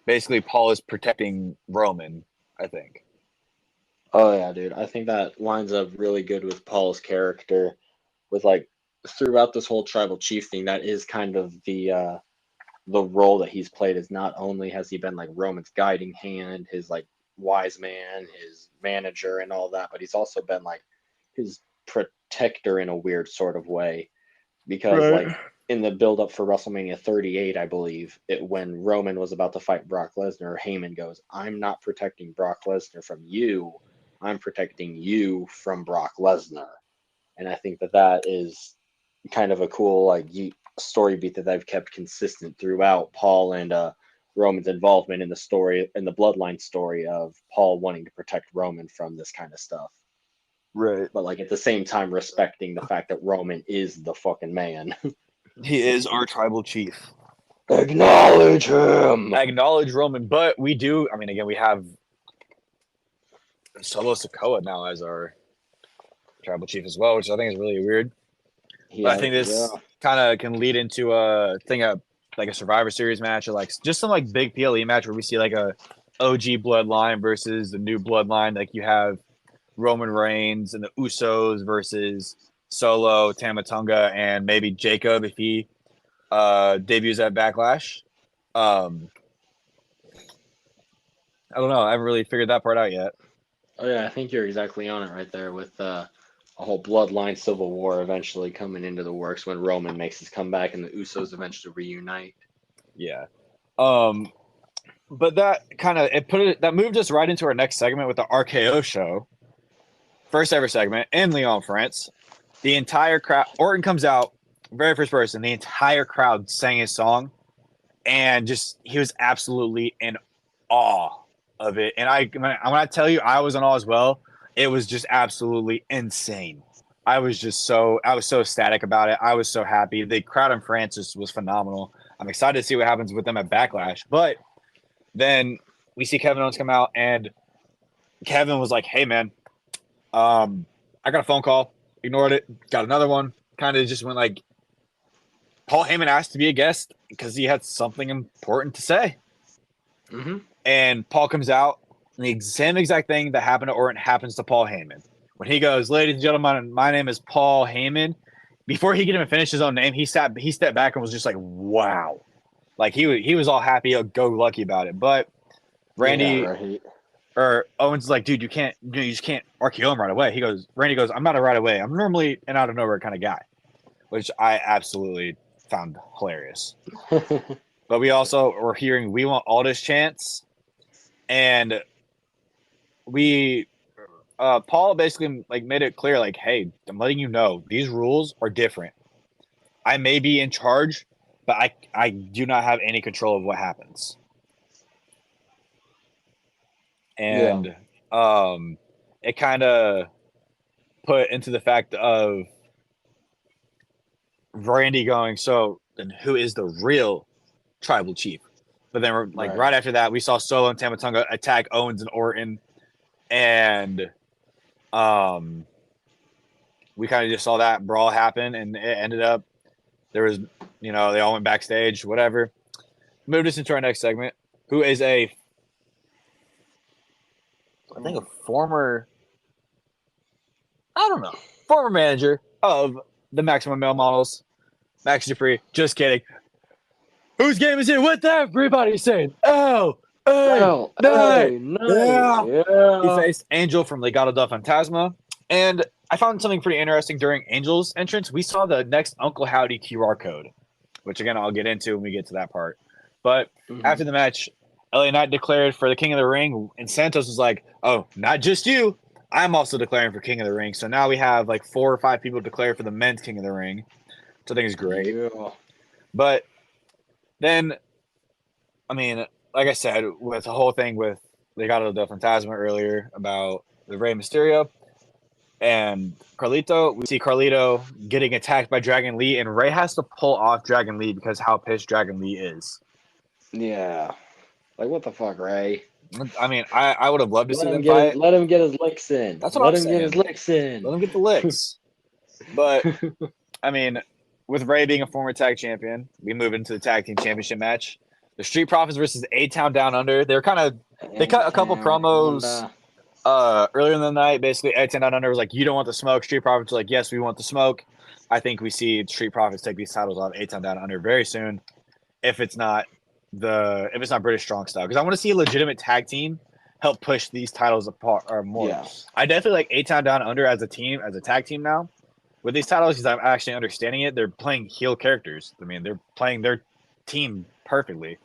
Basically, Paul is protecting Roman, I think. Oh, yeah, dude. I think that lines up really good with Paul's character. With, like, throughout this whole tribal chief thing, that is kind of the role that he's played. Is not only has he been, like, Roman's guiding hand, his, like, wise man, his manager, and all that, but he's also been, like, his protector in a weird sort of way. Because, like, in the build-up for WrestleMania 38, I believe, when Roman was about to fight Brock Lesnar, Heyman goes, I'm not protecting Brock Lesnar from you. I'm protecting you from Brock Lesnar. And I think that is kind of a cool, like, story beat that they've kept consistent throughout Paul and Roman's involvement in the story, in the bloodline story of Paul wanting to protect Roman from this kind of stuff. Right. But, like, at the same time, respecting the fact that Roman is the fucking man. He is our tribal chief. Acknowledge him. Acknowledge Roman. But we do, I mean, again, we have Solo Sikoa now as our tribal chief as well, which I think is really weird. But I think this kind of can lead into a thing of like a Survivor Series match, or like just some like big PLE match where we see like a OG bloodline versus the new bloodline. Like you have Roman Reigns and the Usos versus Solo, Tama Tonga, and maybe Jacob if he debuts at Backlash. I don't know. I haven't really figured that part out yet. Oh yeah, I think you're exactly on it right there with a whole bloodline civil war eventually coming into the works when Roman makes his comeback and the Usos eventually reunite. Yeah. But that kind of that moved us right into our next segment with the RKO show. First ever segment in Lyon, France. The entire crowd, Orton comes out, very first person, the entire crowd sang his song, and just he was absolutely in awe of it. And when I tell you I was in awe as well, it was just absolutely insane. I was so ecstatic about it. I was so happy. The crowd in France was phenomenal. I'm excited to see what happens with them at Backlash. But then we see Kevin Owens come out, and Kevin was like, hey, man, I got a phone call. Ignored it. Got another one. Kind of just went like, Paul Heyman asked to be a guest because he had something important to say. Mm-hmm. And Paul comes out, and the same exact thing that happened to Orton happens to Paul Heyman. When he goes, ladies and gentlemen, my name is Paul Heyman. Before he could even finish his own name, he stepped back and was just like, wow. Like he was all happy, go lucky about it. But Randy or Owens is like, dude, you just can't RKO him right away. Randy goes, I'm not a right away. I'm normally an out of nowhere kind of guy, which I absolutely found hilarious. But we also were hearing "We Want Aldis" chants, and Paul basically like made it clear, like, hey, I'm letting you know these rules are different. I may be in charge, but I do not have any control of what happens. And it kind of put into the fact of Randy going, so then who is the real tribal chief? But then right after that, we saw Solo and Tama Tonga attack Owens and Orton, and we kind of just saw that brawl happen, and it ended up there was, they all went backstage, whatever. Moved us into our next segment, who is a former manager of the Maximum Male Models, Max Dupree. Just kidding. Whose game is it? What everybody's saying? Oh, no. Yeah. He faced Angel from Legado del Fantasma And I found something pretty interesting during Angel's entrance. We saw the next Uncle Howdy QR code, which again I'll get into when we get to that part. But after the match, LA Knight declared for the King of the Ring, and Santos was like, "Oh, not just you. I'm also declaring for King of the Ring." So now we have like 4 or 5 people declare for the men's King of the Ring, which I think is great. Yeah. But then, I mean, like I said, with the whole thing with Legado del Fantasma earlier about the Rey Mysterio and Carlito, we see Carlito getting attacked by Dragon Lee, and Rey has to pull off Dragon Lee because how pissed Dragon Lee is. Yeah. Like, what the fuck, Ray? I mean, I would have loved to see them get fight. Let him get his licks in. That's what Let I'm him saying. get his licks in. Let him get the licks. But I mean, with Ray being a former tag champion, we move into the tag team championship match. The Street Profits versus A-Town Down Under. They cut a couple promos earlier in the night. Basically, A-Town Down Under was like, "You don't want the smoke." Street Profits were like, "Yes, we want the smoke." I think we see Street Profits take these titles off A-Town Down Under very soon. If it's not British Strong Style, because I want to see a legitimate tag team help push these titles apart or more. Yeah. I definitely like A-Town Down Under as a team, as a tag team now. With these titles, because I'm actually understanding it, they're playing heel characters. I mean, they're playing their team perfectly.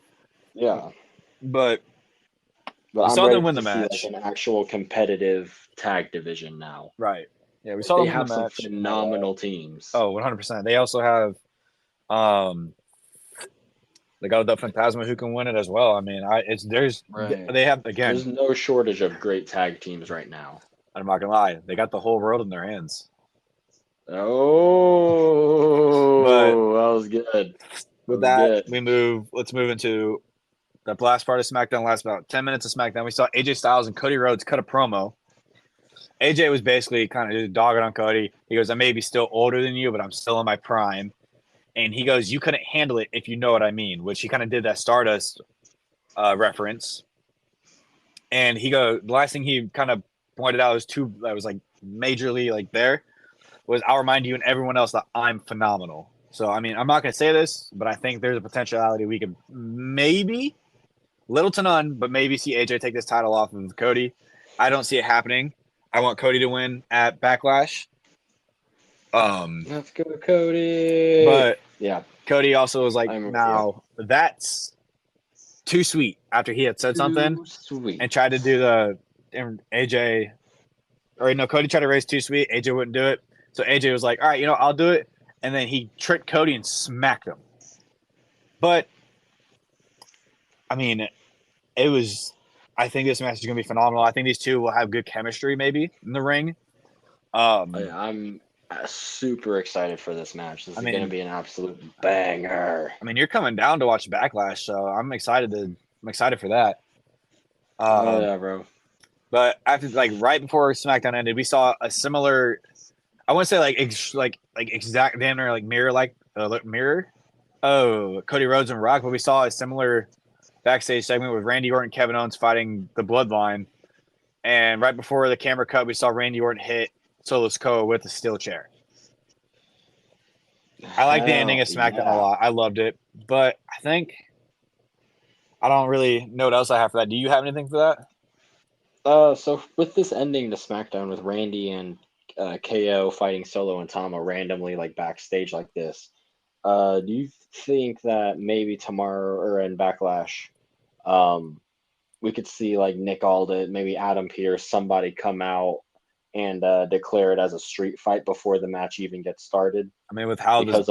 Yeah. But But we I'm saw ready them win the to see match. like an actual competitive tag division now. Right. Yeah, we Like, saw they them win have the some match. phenomenal teams. Oh, 100%. They also have they got the Phantasma who can win it as well. I mean, they have, again, There's no shortage of great tag teams right now. I'm not gonna lie, they got the whole world in their hands. Oh, But that was good. with that, let's move into the last part of SmackDown. Last about 10 minutes of SmackDown. We saw AJ Styles and Cody Rhodes cut a promo. AJ was basically kind of just dogging on Cody. He goes, "I may be still older than you, but I'm still in my prime." And he goes, "You couldn't handle it if you know what I mean," which he kind of did that Stardust reference. And the last thing he kind of pointed out that was like majorly like there was, "I'll remind you and everyone else that I'm phenomenal." So, I mean, I'm not going to say this, but I think there's a potentiality we could maybe, little to none, but maybe see AJ take this title off of Cody. I don't see it happening. I want Cody to win at Backlash. Let's go, Cody. But yeah, Cody also was like, "Now that's too sweet." After he had said something and tried to do AJ, or no, Cody tried to raise too sweet. AJ wouldn't do it. So AJ was like, "All right, I'll do it." And then he tricked Cody and smacked him. But I mean, I think this match is going to be phenomenal. I think these two will have good chemistry maybe in the ring. I'm super excited for this match. This is going to be an absolute banger. I mean, you're coming down to watch Backlash, so I'm excited for that. Oh yeah, bro. But after, like, right before SmackDown ended, we saw a similar, I want to say like exact damn near like mirror. Oh, Cody Rhodes and Rock, but we saw a similar backstage segment with Randy Orton and Kevin Owens fighting the Bloodline. And right before the camera cut, we saw Randy Orton hit Solo Sikoa with a steel chair. I like the ending of SmackDown a lot. I loved it. But I think I don't really know what else I have for that. Do you have anything for that? So with this ending to SmackDown with Randy and KO fighting Solo and Tama randomly like backstage like this, do you think that maybe tomorrow or in Backlash, we could see like Nick Aldis, maybe Adam Pearce, somebody come out and declare it as a street fight before the match even gets started? I mean, because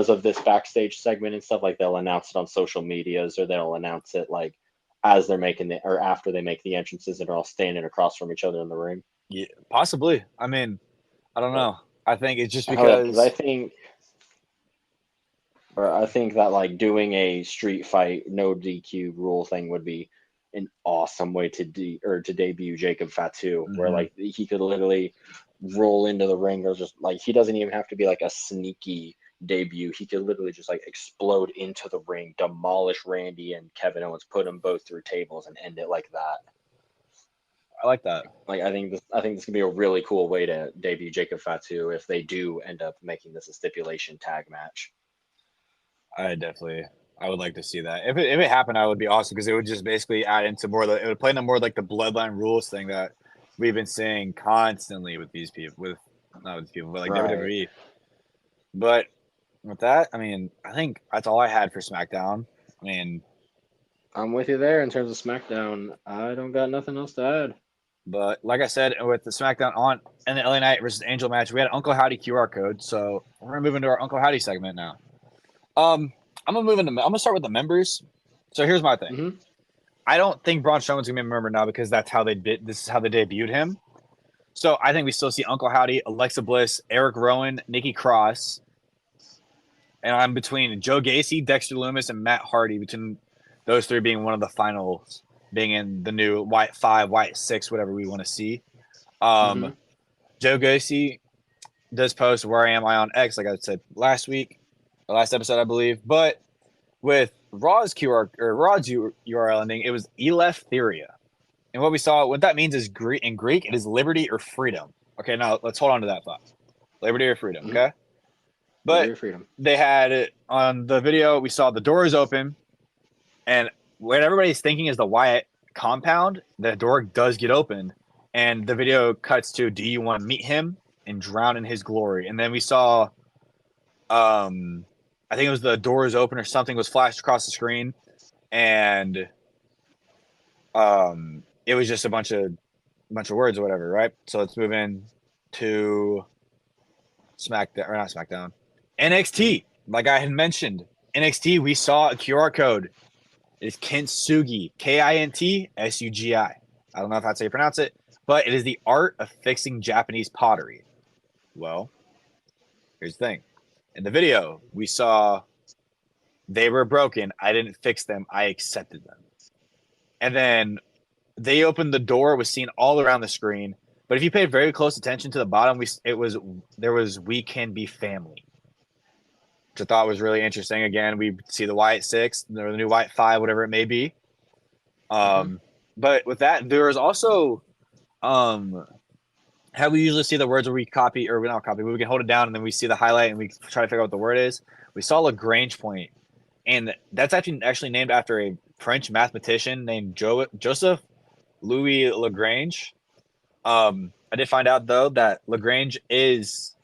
of this backstage segment and stuff, like they'll announce it on social medias, or they'll announce it like as they're making or after they make the entrances and are all standing across from each other in the ring. Yeah, possibly. I mean, I don't know. I think it's just because I think that like doing a street fight no DQ rule thing would be an awesome way to debut Jacob Fatu, where like he could literally roll into the ring, or just like he doesn't even have to be like a sneaky debut. He could literally just like explode into the ring, demolish Randy and Kevin Owens, put them both through tables, and end it like that. I like that. Like I think this could be a really cool way to debut Jacob Fatu if they do end up making this a stipulation tag match. I would like to see that. If it happened, I would be awesome, because it would just basically add into it would play into more like the Bloodline rules thing that we've been seeing constantly with these people, not with these people, but like Right. WWE. But with that, I mean, I think that's all I had for SmackDown. I mean, I'm with you there in terms of SmackDown. I don't got nothing else to add. but like I said, with the SmackDown on and the LA Knight versus Angel match, we had Uncle Howdy QR code. So we're gonna move into our Uncle Howdy segment now. I'm gonna start with the members. So here's my thing. Mm-hmm. I don't think Braun Strowman's gonna be a member now because that's how they did. This is how they debuted him. So I think we still see Uncle Howdy, Alexa Bliss, Eric Rowan, Nikki Cross, and I'm between Joe Gacy, Dexter Lumis, and Matt Hardy. Between those three being one of the finals, being in the new White 5, White 6, whatever we want to see. Joe Gacy does post where I on X, like I said last episode, I believe. But with Raw's URL ending, it was Eleftheria. And what that means is in Greek, it is liberty or freedom. Okay, now let's hold on to that thought. Liberty or freedom, okay? But they had it on the video. We saw the doors open, and what everybody's thinking is the Wyatt compound. The door does get opened, and the video cuts to, do you want to meet him and drown in his glory? And then we saw, I think it was the doors open or something was flashed across the screen, and it was just a bunch of words or whatever, right? So let's move in to SmackDown, or not SmackDown, NXT. Like I had mentioned, NXT, we saw a QR code. It's Kintsugi, Kintsugi. I don't know if that's how you pronounce it, but it is the art of fixing Japanese pottery. Well, here's the thing. In the video, we saw they were broken. I didn't fix them. I accepted them. And then they opened the door, was seen all around the screen. But if you paid very close attention to the bottom, there was "We Can Be Family," which I thought was really interesting. Again, we see the White 6, or the new White 5, whatever it may be. But with that, there was also how we usually see the words where we copy, or we don't copy, but we can hold it down and then we see the highlight and we try to figure out what the word is. We saw Lagrange point, and that's actually named after a French mathematician named Joseph Louis Lagrange. I did find out though that Lagrange is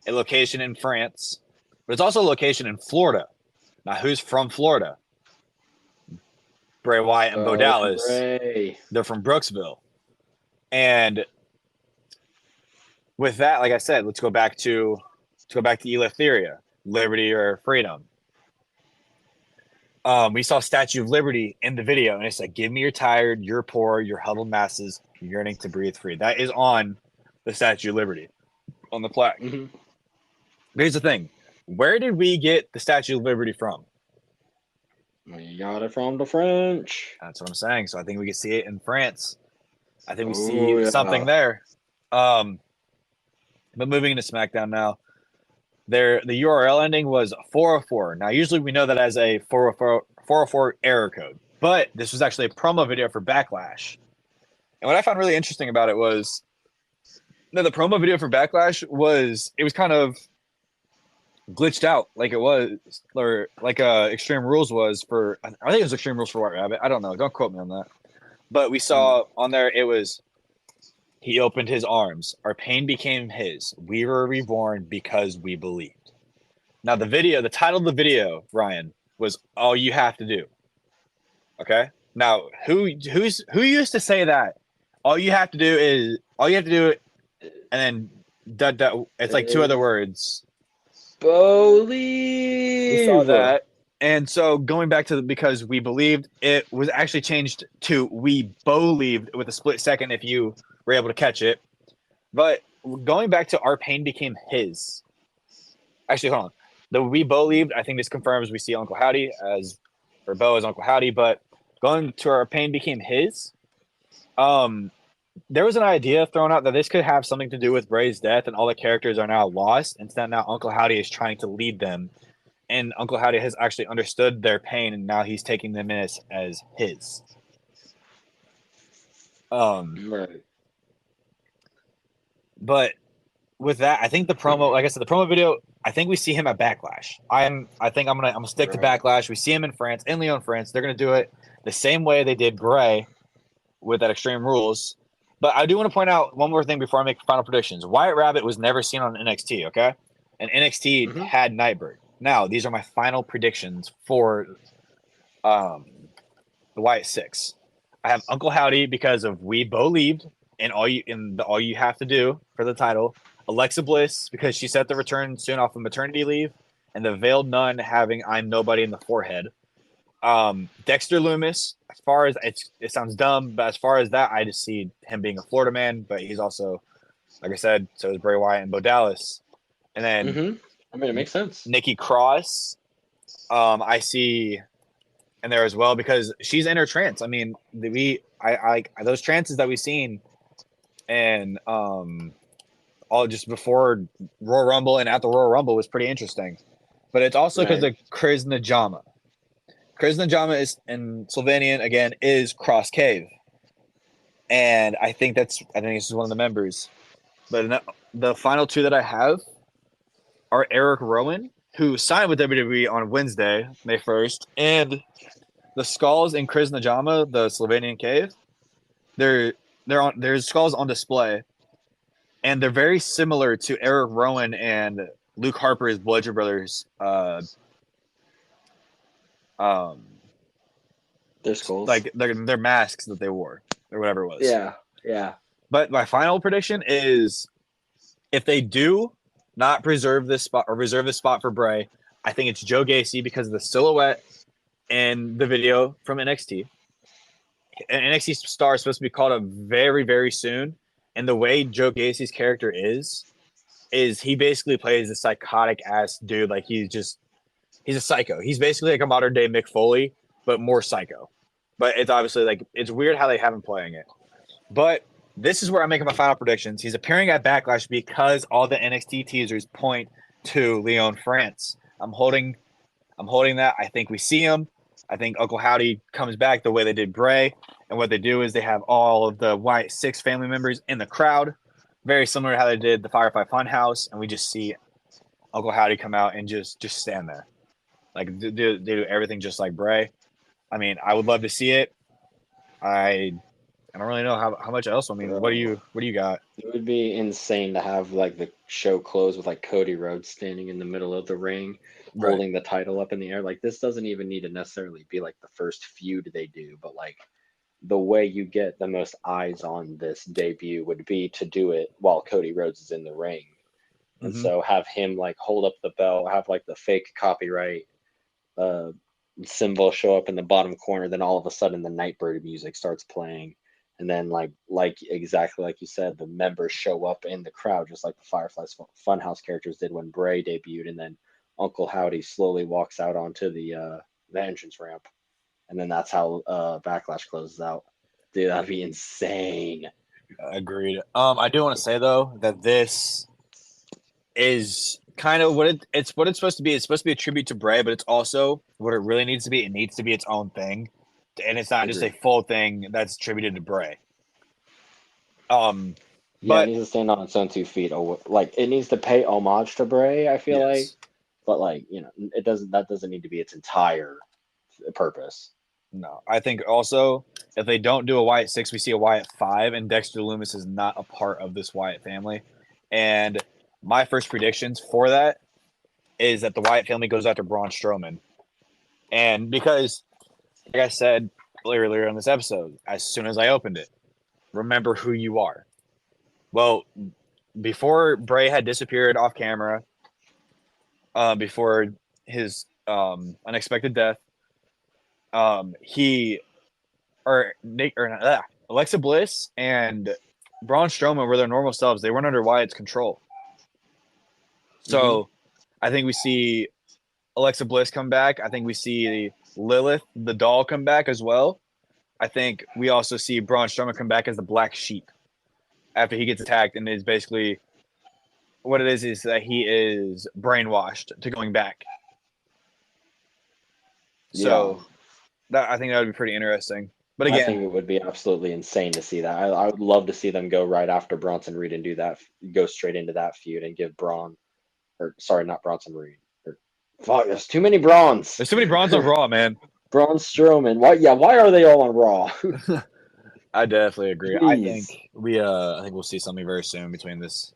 a location in France, but it's also a location in Florida. Now, who's from Florida? Bray Wyatt and Bo Dallas. They're from Brooksville. And with that, like I said, let's go back to Eleftheria, liberty or freedom. We saw Statue of Liberty in the video, and it's like, give me your tired, your poor, your huddled masses yearning to breathe free. That is on the Statue of Liberty, on the plaque. Here's the thing. Where did we get the Statue of Liberty from? We got it from the French. That's what I'm saying. So I think we can see it in France. I think we see something there. But moving into SmackDown now, the URL ending was 404. Now, usually we know that as a 404 error code, but this was actually a promo video for Backlash. And what I found really interesting about it was that the promo video for Backlash was kind of glitched out, like it was, or like Extreme Rules was for, I think it was Extreme Rules for White Rabbit. I don't know. Don't quote me on that. But we saw on there, it was, he opened his arms. Our pain became his. We were reborn because we believed. Now, the title of the video, Ryan, was All You Have to Do. Okay? Now, who used to say that? All you have to do, and then it's like two other words. Believe. We saw that. And so going back to because we believed, it was actually changed to we believed with a split second if you were able to catch it. But going back to our pain became his. Actually, hold on. The we believed, I think this confirms we see Uncle Howdy or Bo as Uncle Howdy, but going to our pain became his. There was an idea thrown out that this could have something to do with Bray's death and all the characters are now lost. Instead, now Uncle Howdy is trying to lead them. And Uncle Howdy has actually understood their pain, and now he's taking them in as his. Right. But with that, I think the promo, like I said, the promo video, I think we see him at Backlash. I think I'm gonna stick to Backlash. We see him in France, in Lyon, France. They're gonna do it the same way they did Bray with that Extreme Rules. But I do want to point out one more thing before I make final predictions. Wyatt Rabbit was never seen on NXT, okay? And NXT Mhm. had Nightbird. Now, these are my final predictions for the Wyatt Six. I have Uncle Howdy because of We Believed and all you have to do for the title. Alexa Bliss because she set the return soon off of maternity leave, and the Veiled Nun having I'm Nobody in the forehead. Dexter Loomis, as far as it sounds dumb, but as far as that, I just see him being a Florida man, but he's also, like I said, so is Bray Wyatt and Bo Dallas. And then Mhm. I mean, it makes sense. Nikki Cross, I see in there as well because she's in her trance. I mean, I those trances that we've seen and all just before Royal Rumble and at the Royal Rumble was pretty interesting. But it's also because Right. of Chris Najama. Chris Najama is in Slovenian again is Cross Cave. And I think this is one of the members. But the final two that I have are Eric Rowan, who signed with WWE on Wednesday, May 1st, and the skulls in Chris Najama, the Slovenian cave. There's skulls on display, and they're very similar to Eric Rowan and Luke Harper's Bludgeon Brothers. Um, Their skulls. like their masks that they wore or whatever it was. Yeah. Yeah. But my final prediction is if they do not preserve this spot or reserve this spot for Bray, I think it's Joe Gacy because of the silhouette and the video from NXT. An NXT star is supposed to be called up very, very soon. And the way Joe Gacy's character is he basically plays a psychotic ass dude. Like he's a psycho. He's basically like a modern day Mick Foley, but more psycho. But it's obviously like it's weird how they have him playing it. But this is where I'm making my final predictions. He's appearing at Backlash because all the NXT teasers point to Leon France. I'm holding that. I think we see him. I think Uncle Howdy comes back the way they did Bray. And what they do is they have all of the Wyatt Six family members in the crowd, very similar to how they did the Firefly Funhouse. And we just see Uncle Howdy come out and just stand there. Like they do everything just like Bray. I mean, I would love to see it. I don't really know how much else. I mean, Bro. what do you got? It would be insane to have like the show close with like Cody Rhodes standing in the middle of the ring, Right. holding the title up in the air. Like this doesn't even need to necessarily be like the first feud they do, but like the way you get the most eyes on this debut would be to do it while Cody Rhodes is in the ring. And Mm-hmm. so have him like hold up the belt, have like the fake copyright uh, symbol show up in the bottom corner. Then all of a sudden the Nightbird music starts playing. And then like exactly like you said, the members show up in the crowd, just like the Fireflies Funhouse characters did when Bray debuted. And then Uncle Howdy slowly walks out onto the entrance ramp. And then that's how Backlash closes out. Dude, that'd be insane. Agreed. I do want to say though that this is kind of it's what it's supposed to be. It's supposed to be a tribute to Bray, but it's also what it really needs to be. It needs to be its own thing, and it's not just a Agreed. full thing that's attributed to Bray. Yeah, it But needs to stand on its own 2 feet. Like it needs to pay homage to Bray, I feel like. yes, But like, it doesn't that doesn't need to be its entire purpose. no. I think also if they don't do a Wyatt Six, we see a Wyatt Five, and Dexter Loomis is not a part of this Wyatt family. And my first predictions for that is that the Wyatt family goes after Braun Strowman, and because, like I said earlier in this episode, as soon as I opened it, remember who you are. Well, before Bray had disappeared off camera, before his unexpected death, he or Nick or Alexa Bliss and Braun Strowman were their normal selves. They weren't under Wyatt's control. So I think we see Alexa Bliss come back. I think we see Lilith, the doll, come back as well. I think we also see Braun Strowman come back as the Black Sheep after he gets attacked, and is basically what it is that he is brainwashed to going back. So I think that would be pretty interesting. But I again, think it would be absolutely insane to see that. I would love to see them go right after Bronson Reed and do that, go straight into that feud and give not Bronson Reed. Fuck, there's too many Brauns. there's too many Brauns on Raw, man. Braun Strowman. Why are they all on Raw? I definitely agree. I think Jeez. I think we'll see something very soon between this.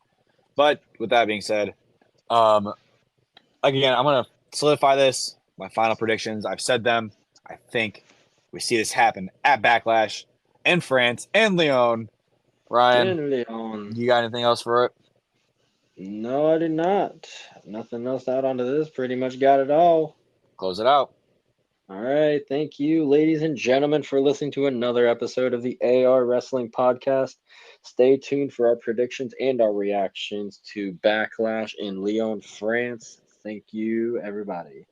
But with that being said, again, I'm gonna solidify this. My final predictions. I've said them. I think we see this happen at Backlash in France and Lyon. Ryan, In Leon. you got anything else for it? No, I did not. Nothing else to add onto this. Pretty much got it all. Close it out. All right. Thank you, ladies and gentlemen, for listening to another episode of the AR Wrestling Podcast. Stay tuned for our predictions and our reactions to Backlash in Lyon, France. Thank you, everybody.